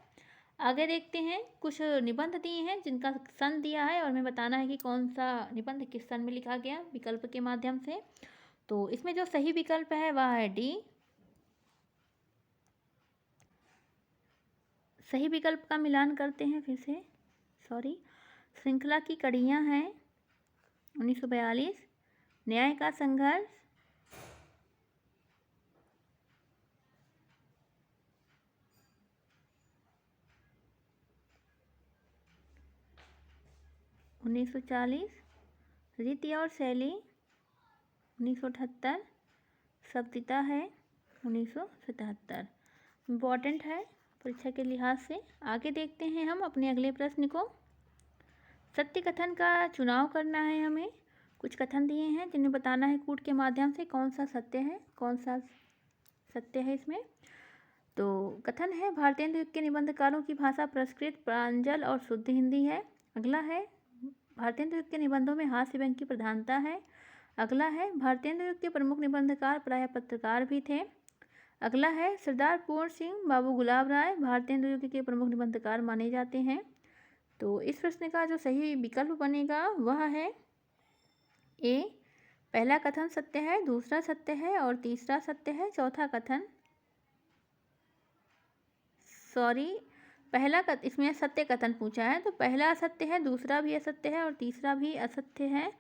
आगे देखते हैं। कुछ निबंध दिए हैं जिनका सन दिया है और हमें बताना है कि कौन सा निबंध किस सन में लिखा गया विकल्प के माध्यम से। तो इसमें जो सही विकल्प है वह है डी। सही विकल्प का मिलान करते हैं फिर से। श्रृंखला की कड़ियाँ हैं 1942, न्याय का संघर्ष 1940, रीति और शैली 1978, शब्दिता है 1977। इम्पॉर्टेंट है परीक्षा के लिहाज से। आगे देखते हैं हम अपने अगले प्रश्न को। सत्य कथन का चुनाव करना है हमें। कुछ कथन दिए हैं जिन्हें बताना है कूट के माध्यम से कौन सा सत्य है, कौन सा सत्य है इसमें। तो कथन है, भारतेंदु युग के निबंधकारों की भाषा प्रस्कृत, प्रांजल और शुद्ध हिंदी है। अगला है, भारतेंदु युग के निबंधों में हास्य व्यंग की प्रधानता है। अगला है, भारतेंदु युग के प्रमुख निबंधकार प्रायः पत्रकार भी थे। अगला है, सरदार पूर्ण सिंह बाबू गुलाब राय भारतेंदु युग के प्रमुख निबंधकार माने जाते हैं। तो इस प्रश्न का जो सही विकल्प बनेगा वह है ए। पहला कथन सत्य है, दूसरा सत्य है और तीसरा सत्य है। चौथा कथन इसमें सत्य कथन पूछा है, तो पहला असत्य है, दूसरा भी असत्य है और तीसरा भी असत्य है।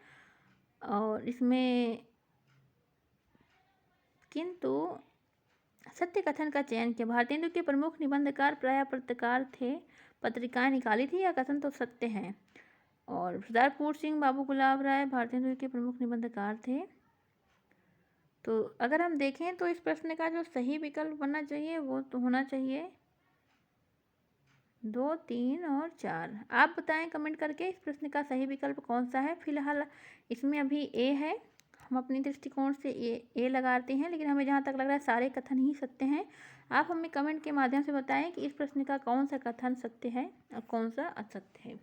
और इसमें किंतु सत्य कथन का चयन किया। भारतेंदु के प्रमुख निबंधकार प्रायः पत्रकार थे, पत्रिकाएं निकाली थी, यह कथन तो सत्य है। और सरदार पूर्ण सिंह बाबू गुलाब राय भारतेंदु के प्रमुख निबंधकार थे। तो अगर हम देखें तो इस प्रश्न का जो सही विकल्प बनना चाहिए वो तो होना चाहिए 2, 3 और 4। आप बताएं कमेंट करके इस प्रश्न का सही विकल्प कौन सा है। फिलहाल इसमें अभी ए है, हम अपने दृष्टिकोण से ए लगाते हैं, लेकिन हमें जहाँ तक लग रहा है सारे कथन ही सत्य हैं। आप हमें कमेंट के माध्यम से बताएं कि इस प्रश्न का कौन सा कथन सत्य है और कौन सा असत्य है।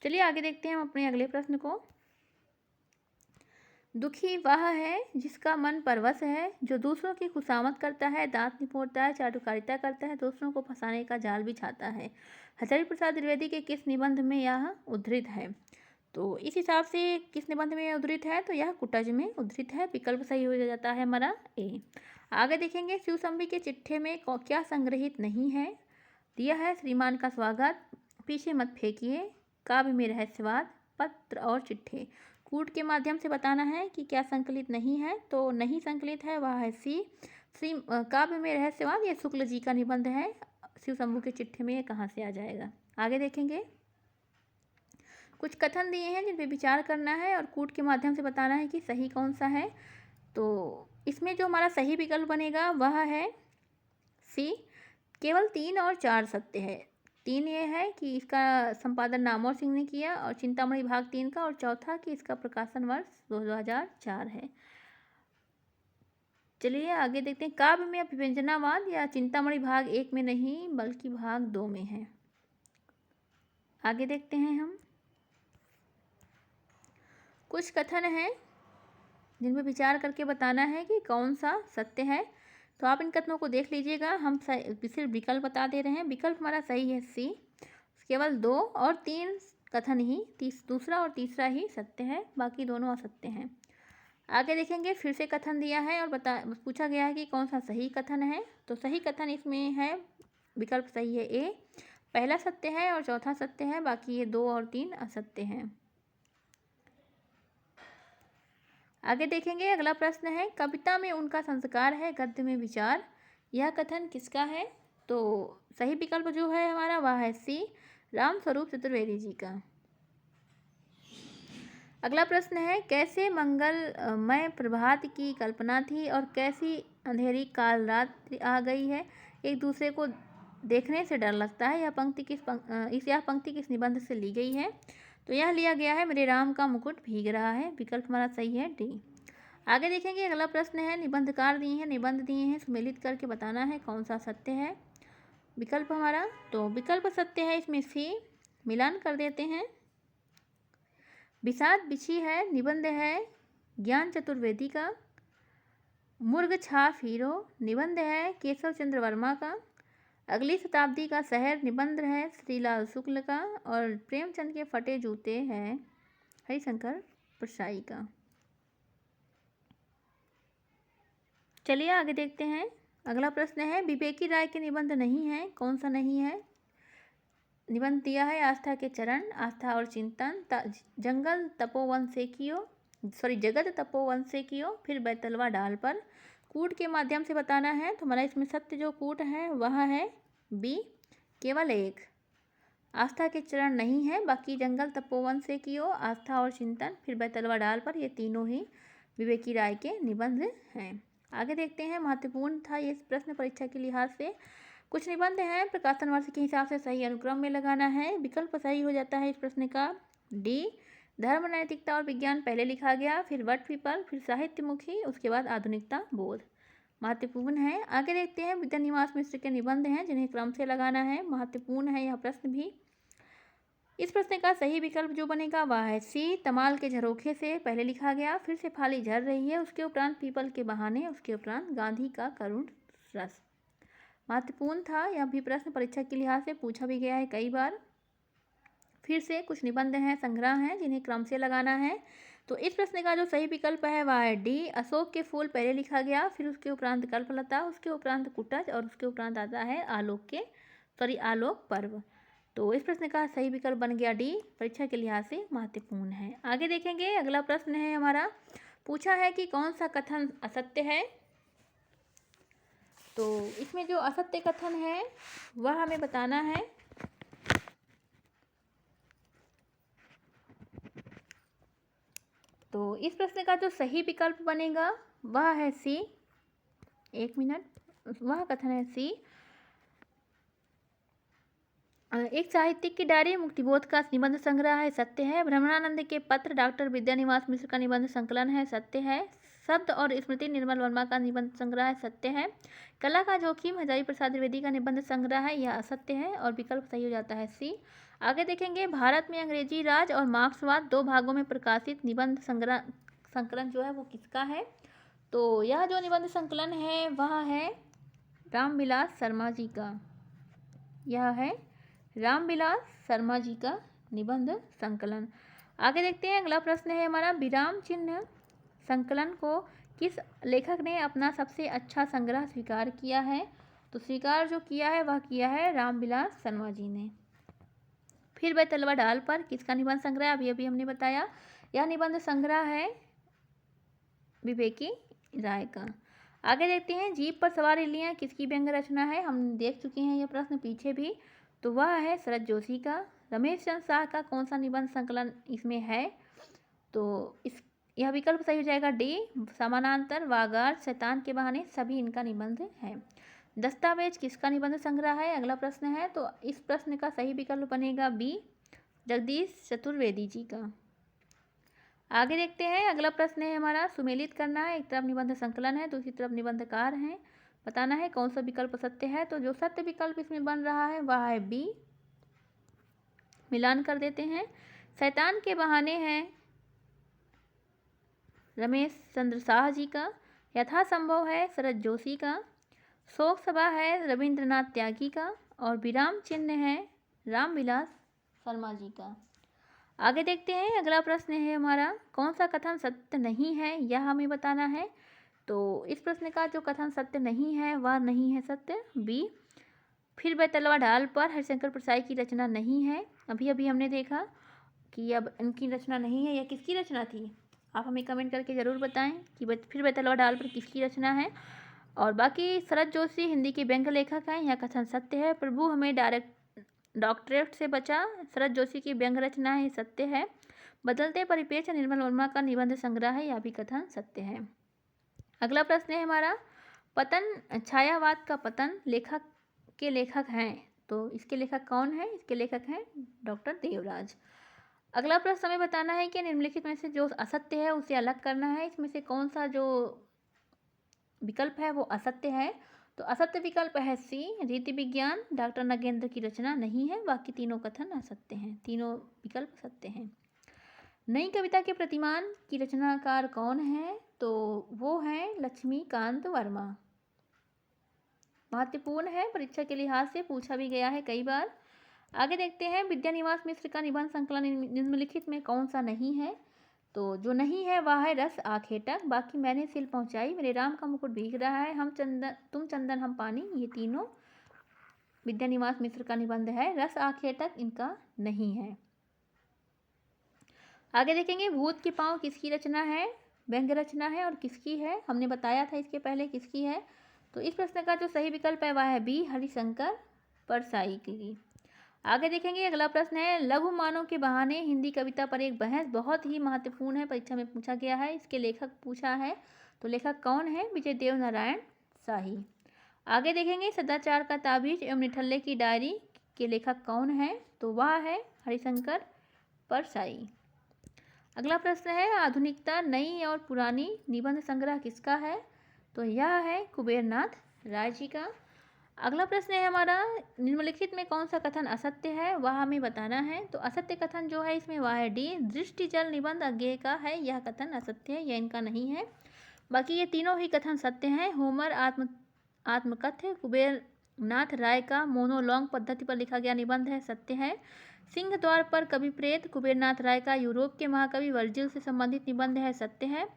चलिए आगे देखते हैं हम अपने अगले प्रश्न को। दुखी वह है जिसका मन परवश है, जो दूसरों की खुशामद करता है, दांत निपोड़ता है, चाटुकारिता करता है, दूसरों को फंसाने का जाल बिछाता है। हजारी प्रसाद द्विवेदी के किस निबंध में यह उद्धृत है। तो इस हिसाब से किस निबंध में उद्धृत है, तो यह कुटज में उद्धृत है। विकल्प सही हो जाता है हमारा ए। आगे देखेंगे, शिवशंभी के चिट्ठे में क्या संग्रहित नहीं है। दिया है श्रीमान का स्वागत, पीछे मत फेंकिए, काव्य में रहस्यवाद, पत्र और चिट्ठे। कूट के माध्यम से बताना है कि क्या संकलित नहीं है। तो नहीं संकलित है वह है सी। काव्य में रहस्यवाद ये शुक्ल जी का निबंध है, शिवशंभू के चिट्ठे में ये कहाँ से आ जाएगा। आगे देखेंगे, कुछ कथन दिए हैं जिन पर विचार करना है और कूट के माध्यम से बताना है कि सही कौन सा है। तो इसमें जो हमारा सही विकल्प बनेगा वह है सी। केवल 3 और 4 सत्य है। 3 ये है कि इसका संपादन नामवर सिंह ने किया और चिंतामणि भाग 3 का, और चौथा कि इसका प्रकाशन वर्ष 2004 है। चलिए आगे देखते हैं। काव्य में अभिव्यंजनावाद या चिंतामणि भाग 1 में नहीं बल्कि भाग 2 में है। आगे देखते हैं हम। कुछ कथन हैं जिनमें विचार करके बताना है कि कौन सा सत्य है। तो आप इन कथनों को देख लीजिएगा। हम सिर्फ विकल्प बता दे रहे हैं। विकल्प हमारा सही है सी। केवल 2 और 3 कथन ही दूसरा और तीसरा ही सत्य है, बाकी दोनों असत्य हैं। आगे देखेंगे। फिर से कथन दिया है और पूछा गया है कि कौन सा सही कथन है। तो सही कथन इसमें है, विकल्प सही है ए, पहला सत्य है और चौथा सत्य है, बाकी ये 2 और 3 असत्य हैं। आगे देखेंगे। अगला प्रश्न है, कविता में उनका संस्कार है, गद्य में विचार। यह कथन किसका है? तो सही विकल्प जो है हमारा वह है सी, रामस्वरूप चतुर्वेदी जी का। अगला प्रश्न है, कैसे मंगलमय प्रभात की कल्पना थी और कैसी अंधेरी काल रात आ गई है, एक दूसरे को देखने से डर लगता है। यह पंक्ति किस निबंध से ली गई है? तो यह लिया गया है मेरे राम का मुकुट भीग रहा है। विकल्प हमारा सही है डी। आगे देखेंगे। अगला प्रश्न है, निबंधकार दिए हैं, निबंध दिए हैं, सुमेलित करके बताना है कौन सा सत्य है। विकल्प हमारा, तो विकल्प सत्य है इसमें सी, मिलान कर देते हैं। बिसात बिछी है निबंध है ज्ञान चतुर्वेदी का। मुर्ग छाप हीरो निबंध है केशव चंद्र वर्मा का। अगली शताब्दी का शहर निबंध है श्रीलाल शुक्ल का। और प्रेमचंद के फटे जूते हैं हरिशंकर परसाई का। चलिए आगे देखते हैं। अगला प्रश्न है, विवेकी राय के निबंध नहीं है, कौन सा नहीं है? निबंध दिया है आस्था के चरण, आस्था और चिंतन, जंगल तपोवन से कियो, जगत तपोवन से कियो, फिर बैतलवा डाल पर। कूट के माध्यम से बताना है। तो हमारा इसमें सत्य जो कूट है वह है बी, केवल एक। आस्था के चरण नहीं है, बाकी जंगल तपोवन से कियो, आस्था और चिंतन, फिर बैतलवा डाल पर, ये तीनों ही विवेकी राय के निबंध हैं। आगे देखते हैं। महत्वपूर्ण था ये प्रश्न परीक्षा के लिहाज से। कुछ निबंध हैं प्रकाशन वर्ष के हिसाब से सही अनुक्रम में लगाना है। विकल्प सही हो जाता है इस प्रश्न का डी, धर्म नैतिकता और विज्ञान पहले लिखा गया, फिर वट पीपल, फिर साहित्यमुखी, उसके बाद आधुनिकता बोध। महत्वपूर्ण है। आगे देखते हैं। विद्यानिवास मिश्र के निबंध हैं जिन्हें क्रम से लगाना है। महत्वपूर्ण है यह प्रश्न भी। इस प्रश्न का सही विकल्प जो बनेगा वह है सी, तमाल के झरोखे से पहले लिखा गया, फिर से फाली झर रही है, उसके उपरांत पीपल के बहाने, उसके उपरांत गांधी का करुण रस। महत्वपूर्ण था यह भी प्रश्न, परीक्षा के लिहाज से पूछा भी गया है कई बार। फिर से कुछ निबंध हैं, संग्रह हैं जिन्हें क्रम से लगाना है। तो इस प्रश्न का जो सही विकल्प है वह है डी, अशोक के फूल पहले लिखा गया, फिर उसके उपरांत कल्पलता, उसके उपरांत कुटज और उसके उपरांत आता है आलोक पर्व। तो इस प्रश्न का सही विकल्प बन गया डी, परीक्षा के लिहाज से महत्वपूर्ण है। आगे देखेंगे। अगला प्रश्न है हमारा, पूछा है कि कौन सा कथन असत्य है। तो इसमें जो असत्य कथन है वह हमें बताना है। तो इस प्रश्न का जो सही विकल्प बनेगा वह है सी, एक मिनट, वह कथन है सी, एक साहित्यिक की डायरी मुक्तिबोध का निबंध संग्रह है, सत्य है। भ्रमरानंद के पत्र डॉक्टर विद्यानिवास मिश्र का निबंध संकलन है, सत्य है। शब्द और स्मृति निर्मल वर्मा का निबंध संग्रह है, सत्य है। कला का जोखिम हजारी प्रसाद द्विवेदी का निबंध संग्रह है, यह असत्य है और विकल्प सही हो जाता है सी। आगे देखेंगे। भारत में अंग्रेजी राज और मार्क्सवाद 2 भागों में प्रकाशित निबंध संकलन जो है वो किसका है? तो यह जो निबंध संकलन है वह है रामविलास शर्मा जी का। यह है रामविलास शर्मा जी का निबंध संकलन। आगे देखते हैं। अगला प्रश्न है हमारा, विराम चिन्ह संकलन को किस लेखक ने अपना सबसे अच्छा संग्रह स्वीकार किया है? तो स्वीकार जो किया है वह किया है रामविलास शर्मा जी ने। फिर बैतलवा डाल पर किसका निबंध संग्रह? अभी अभी हमने बताया, यह निबंध संग्रह है विवेकी राय का। आगे देखते हैं। जीप पर सवार इल्लियां किसकी व्यंग्य रचना है? हम देख चुके हैं यह प्रश्न पीछे भी। तो वह है शरद जोशी का। रमेश चंद्र शाह का कौन सा निबंध संकलन इसमें है? तो यह विकल्प सही हो जाएगा डी, समानांतर, वागार, शैतान के बहाने, सभी इनका निबंध है। दस्तावेज किसका निबंध संग्रह है? अगला प्रश्न है। तो इस प्रश्न का सही विकल्प बनेगा बी, जगदीश चतुर्वेदी जी का। आगे देखते हैं, अगला प्रश्न है हमारा, सुमेलित करना है। एक तरफ निबंध संकलन है, दूसरी तरफ निबंधकार हैं। बताना है कौन सा विकल्प सत्य है। तो जो सत्य विकल्प इसमें बन रहा है वह है बी। मिलान कर देते हैं। शैतान के बहाने हैं रमेश चंद्र शाह जी का। यथासंभव है शरद जोशी का। शोक सभा है रविंद्रनाथ त्यागी का। और विराम चिन्ह है रामविलास शर्मा जी का। आगे देखते हैं, अगला प्रश्न है हमारा, कौन सा कथन सत्य नहीं है यह हमें बताना है। तो इस प्रश्न का जो कथन सत्य नहीं है वह नहीं है सत्य बी। फिर बैतलवा ढाल पर हरिशंकर परसाई की रचना नहीं है। अभी अभी हमने देखा कि अब इनकी रचना नहीं है, यह किसकी रचना थी। आप हमें कमेंट करके ज़रूर बताएं कि फिर बैतलवा ढाल पर किसकी रचना है। और बाकी शरद जोशी हिंदी के व्यंग्य लेखक हैं, यह कथन सत्य है। प्रभु हमें डॉक्टरेट से बचा, शरद जोशी की व्यंग्य रचना है, सत्य है। बदलते परिपेक्ष निर्मल वर्मा का निबंध संग्रह है, यह भी कथन सत्य है। अगला प्रश्न है हमारा, पतन छायावाद का पतन लेखक हैं। तो इसके लेखक कौन है। इसके लेखक हैं डॉक्टर देवराज। अगला प्रश्न हमें बताना है कि निम्नलिखित में से जो असत्य है उसे अलग करना है। इसमें से कौन सा जो विकल्प है वो असत्य है। तो असत्य विकल्प है सी, रीति विज्ञान डॉक्टर नगेंद्र की रचना नहीं है। बाकी तीनों कथन असत्य हैं, तीनों विकल्प सत्य हैं। नई कविता के प्रतिमान की रचनाकार कौन है। तो वो है लक्ष्मीकांत वर्मा। महत्वपूर्ण है, परीक्षा के लिहाज से पूछा भी गया है कई बार। आगे देखते हैं, विद्यानिवास मिश्र का निबंध संकलन निम्नलिखित में कौन सा नहीं है। तो जो नहीं है वह है रस आखेटक। बाकी मैंने सिल पहुंचाई, मेरे राम का मुकुट भीग रहा है, हम चंदन तुम चंदन हम पानी, ये तीनों विद्यानिवास मिश्र का निबंध है। रस आखेटक इनका नहीं है। आगे देखेंगे, भूत के पांव किसकी रचना है। व्यंग्य रचना है और किसकी है, हमने बताया था इसके पहले किसकी है। तो इस प्रश्न का जो सही विकल्प है वह है बी, हरिशंकर परसाई की। आगे देखेंगे, अगला प्रश्न है, लघु मानव के बहाने हिंदी कविता पर एक बहस बहुत ही महत्वपूर्ण है, परीक्षा में पूछा गया है। इसके लेखक पूछा है, तो लेखक कौन है। विजय देव नारायण शाही। आगे देखेंगे, सदाचार का ताबीज एवं निठल्ले की डायरी के लेखक कौन है। तो वह है हरिशंकर परसाई। अगला प्रश्न है, आधुनिकता नई और पुरानी निबंध संग्रह किसका है। तो यह है कुबेरनाथ राय जी का। अगला प्रश्न है हमारा, निम्नलिखित में कौन सा कथन असत्य है वह हमें बताना है। तो असत्य कथन जो है इसमें वह है डी, दृष्टि जल निबंध अज्ञेय का है, यह कथन असत्य है, यह इनका नहीं है। बाकी ये तीनों ही कथन सत्य हैं। होमर आत्मकथ्य कुबेरनाथ राय का मोनोलॉन्ग पद्धति पर लिखा गया निबंध है, सत्य है। सिंह द्वार पर कवि प्रेत कुबेरनाथ राय का यूरोप के महाकवि वर्जिल से संबंधित निबंध है, सत्य है।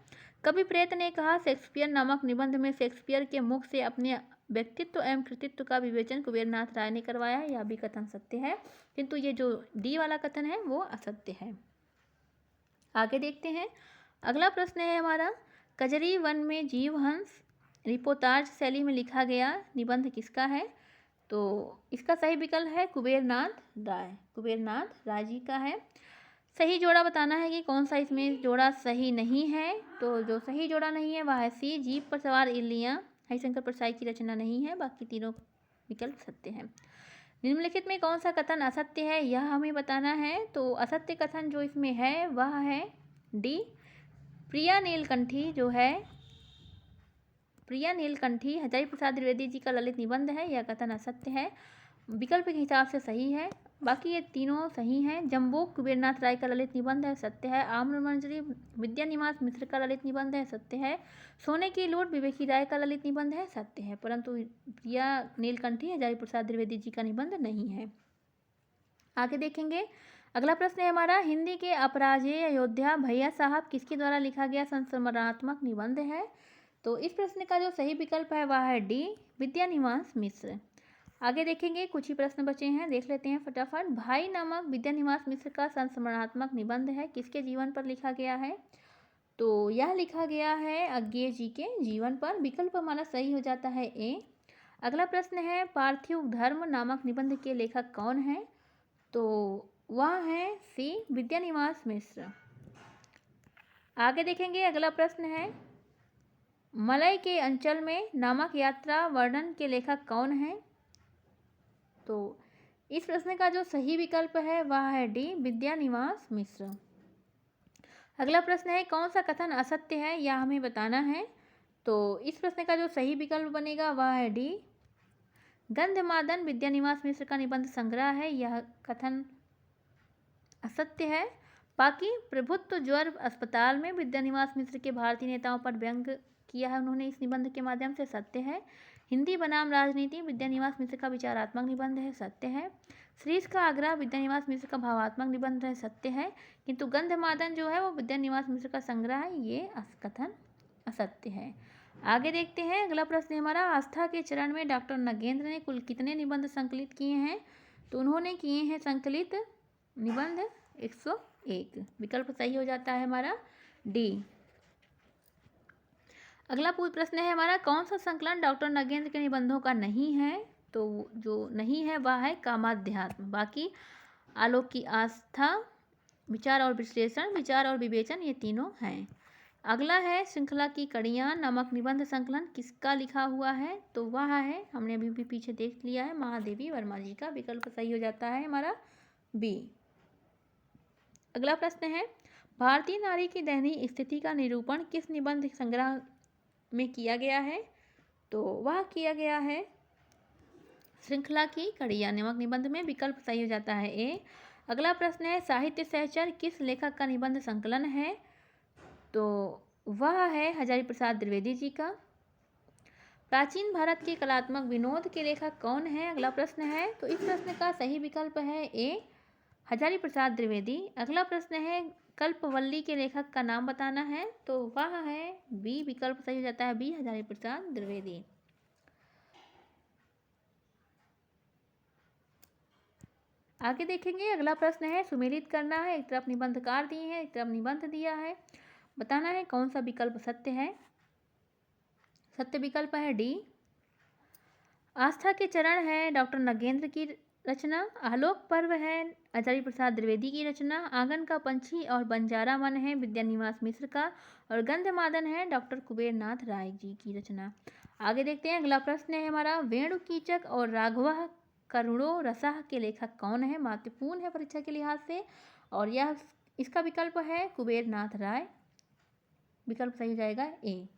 कवि प्रेत ने कहा शेक्सपियर नामक निबंध में शेक्सपियर के मुख से अपने व्यक्तित्व एवं कृतित्व का विवेचन कुबेरनाथ राय ने करवाया, यह भी कथन सत्य है। किंतु ये जो डी वाला कथन है वो असत्य है। आगे देखते हैं, अगला प्रश्न है हमारा, कजरी वन में जीवहंस रिपोर्टाज शैली में लिखा गया निबंध किसका है। तो इसका सही विकल्प है कुबेरनाथ राय, कुबेरनाथ राय जी का है। सही जोड़ा बताना है कि कौन सा इसमें जोड़ा सही नहीं है। तो जो सही जोड़ा नहीं है वह है सी, जीप पर सवार इल्लियाँ हरिशंकर परसाई की रचना नहीं है। बाकी तीनों विकल्प सत्य हैं। निम्नलिखित में कौन सा कथन असत्य है यह हमें बताना है। तो असत्य कथन जो इसमें है वह है डी, प्रिया नीलकंठी जो है, प्रिया नीलकंठी हजारी प्रसाद द्विवेदी जी का ललित निबंध है, यह कथन असत्य है, विकल्प के हिसाब से सही है। बाकी ये तीनों सही हैं। जम्बूक कुबेरनाथ राय का ललित निबंध है, सत्य है। आम्रमंजरी विद्यानिवास मिश्र का ललित निबंध है, सत्य है। सोने की लूट विवेकी राय का ललित निबंध है, सत्य है। परंतु प्रिया नीलकंठी हजारी प्रसाद द्विवेदी जी का निबंध नहीं है। आगे देखेंगे, अगला प्रश्न है हमारा, हिंदी के अपराजेय अयोध्या भैया साहब किसके द्वारा लिखा गया संस्मरणात्मक निबंध है। तो इस प्रश्न का जो सही विकल्प है वह है डी, विद्यानिवास मिश्र। आगे देखेंगे, कुछ ही प्रश्न बचे हैं, देख लेते हैं फटाफट। भाई नामक विद्यानिवास मिश्र का संस्मरणात्मक निबंध है, किसके जीवन पर लिखा गया है। तो यह लिखा गया है अज्ञेय जी के जीवन पर, विकल्प हमारा सही हो जाता है ए। अगला प्रश्न है, पार्थिव धर्म नामक निबंध के लेखक कौन है। तो वह है सी, विद्यानिवास मिश्र। आगे देखेंगे, अगला प्रश्न है, मलय के अंचल में नामक यात्रा वर्णन के लेखक कौन है। तो इस प्रश्न का जो सही विकल्प है वह है डी, विद्यानिवास मिश्र। अगला प्रश्न है, कौन सा कथन असत्य है या हमें बताना है। तो इस प्रश्न का जो सही विकल्प बनेगा वह है डी, गंधमादन विद्यानिवास मिश्र का निबंध संग्रह है, यह कथन असत्य है। बाकी प्रभुत्व ज्वर अस्पताल में विद्यानिवास मिश्र के भारतीय नेताओं पर व्यंग किया है उन्होंने इस निबंध के माध्यम से, सत्य है। हिंदी बनाम राजनीति विद्यानिवास मिश्र का विचारात्मक निबंध है, सत्य है। श्रीष का आग्रह विद्यानिवास मिश्र का भावात्मक निबंध है, सत्य है। किंतु गंधमादन जो है वो विद्यानिवास मिश्र का संग्रह है, ये कथन असत्य है। आगे देखते हैं, अगला प्रश्न हमारा, आस्था के चरण में डॉक्टर नगेंद्र ने कुल कितने निबंध संकलित किए हैं। तो उन्होंने किए हैं संकलित निबंध 101। विकल्प सही हो जाता है हमारा डी। अगला प्रश्न है हमारा, कौन सा संकलन डॉक्टर नगेंद्र के निबंधों का नहीं है। तो जो नहीं है वह है कामाध्यात्म। बाकी आलोक की आस्था, विचार और विश्लेषण, विचार और विवेचन, ये तीनों हैं। अगला है श्रृंखला की कड़ियाँ नामक निबंध संकलन किसका लिखा हुआ है। तो वह है, हमने अभी भी पीछे देख लिया है, महादेवी वर्मा जी का। विकल्प सही हो जाता है हमारा बी। अगला प्रश्न है, भारतीय नारी की दयनीय स्थिति का निरूपण किस निबंध संग्रह में किया गया है। तो वह किया गया है श्रृंखला की कड़ियाँ नामक निबंध में। विकल्प सही हो जाता है ए। अगला प्रश्न है, साहित्य सहचर किस लेखक का निबंध संकलन है। तो वह है हजारी प्रसाद द्विवेदी जी का। प्राचीन भारत के कलात्मक विनोद के लेखक कौन है, अगला प्रश्न है। तो इस प्रश्न का सही विकल्प है ए, हजारी प्रसाद द्विवेदी। अगला प्रश्न है, कल्पवल्ली के लेखक का नाम बताना है। तो वह है बी। विकल्प सही हो जाता है बी, हजारी प्रसाद द्विवेदी। आगे देखेंगे, अगला प्रश्न है, सुमेलित करना है। एक तरफ निबंधकार दिए हैं, एक तरफ निबंध दिया है, बताना है कौन सा विकल्प सत्य है। सत्य विकल्प है डी। आस्था के चरण है डॉक्टर नगेंद्र की रचना। आलोक पर्व है हजारी प्रसाद द्विवेदी की रचना। आंगन का पंछी और बंजारा मन है विद्यानिवास मिश्र का। और गंधमादन है डॉक्टर कुबेर नाथ राय जी की रचना। आगे देखते हैं, अगला प्रश्न है हमारा, वेणुकीचक और राघव करुणो रसः के लेखक कौन है। महत्वपूर्ण है परीक्षा के लिहाज से, और यह इसका विकल्प है कुबेर नाथ राय। विकल्प सही हो जाएगा ए।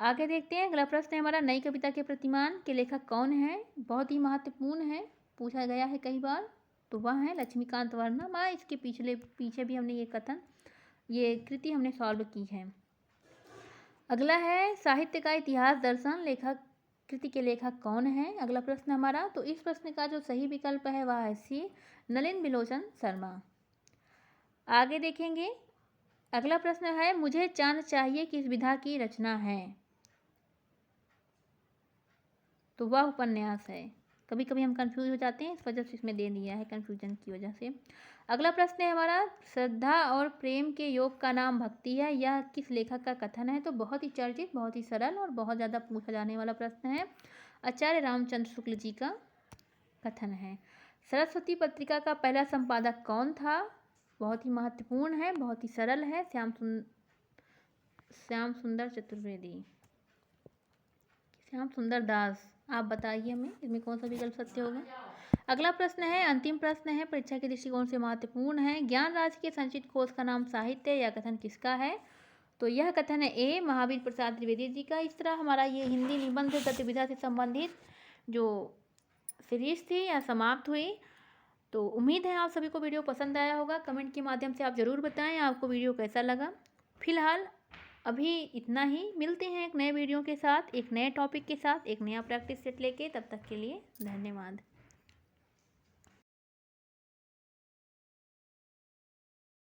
आगे देखते हैं, अगला प्रश्न है हमारा, नई कविता के प्रतिमान के लेखक कौन है। बहुत ही महत्वपूर्ण है, पूछा गया है कई बार। तो वह है लक्ष्मीकांत वर्मा। इसके पीछे भी हमने ये कृति हमने सॉल्व की है। अगला है, साहित्य का इतिहास दर्शन लेखक कृति के लेखक कौन है, अगला प्रश्न हमारा। तो इस प्रश्न का जो सही विकल्प है वह है सी, नलिन बिलोचन शर्मा। आगे देखेंगे, अगला प्रश्न है, मुझे चांद चाहिए किस विधा की रचना है। तो वह उपन्यास है। कभी कभी हम कंफ्यूज हो जाते हैं, इस वजह से इसमें दे दिया है, कंफ्यूजन की वजह से। अगला प्रश्न है हमारा, श्रद्धा और प्रेम के योग का नाम भक्ति है, यह किस लेखक का कथन है। तो बहुत ही चर्चित, बहुत ही सरल और बहुत ज़्यादा पूछा जाने वाला प्रश्न है, आचार्य रामचंद्र शुक्ल जी का कथन है। सरस्वती पत्रिका का पहला संपादक कौन था। बहुत ही महत्वपूर्ण है, बहुत ही सरल है, श्याम सुंदर चतुर्वेदी, श्याम सुंदर दास। आप बताइए हमें इसमें कौन सा विकल्प सत्य होगा। अगला प्रश्न है, अंतिम प्रश्न है, परीक्षा के दृष्टिकोण से महत्वपूर्ण है, ज्ञान राशि के संचित कोष का नाम साहित्य, यह कथन किसका है। तो यह कथन है ए, महावीर प्रसाद द्विवेदी जी का। इस तरह हमारा ये हिंदी निबंध गतिविधि से संबंधित जो सीरीज थी यह समाप्त हुई। तो उम्मीद है आप सभी को वीडियो पसंद आया होगा। कमेंट के माध्यम से आप ज़रूर बताएं आपको वीडियो कैसा लगा। फिलहाल अभी इतना ही, मिलते हैं एक नए वीडियो के साथ, एक नए टॉपिक के साथ, एक नया प्रैक्टिस सेट लेके। तब तक के लिए धन्यवाद।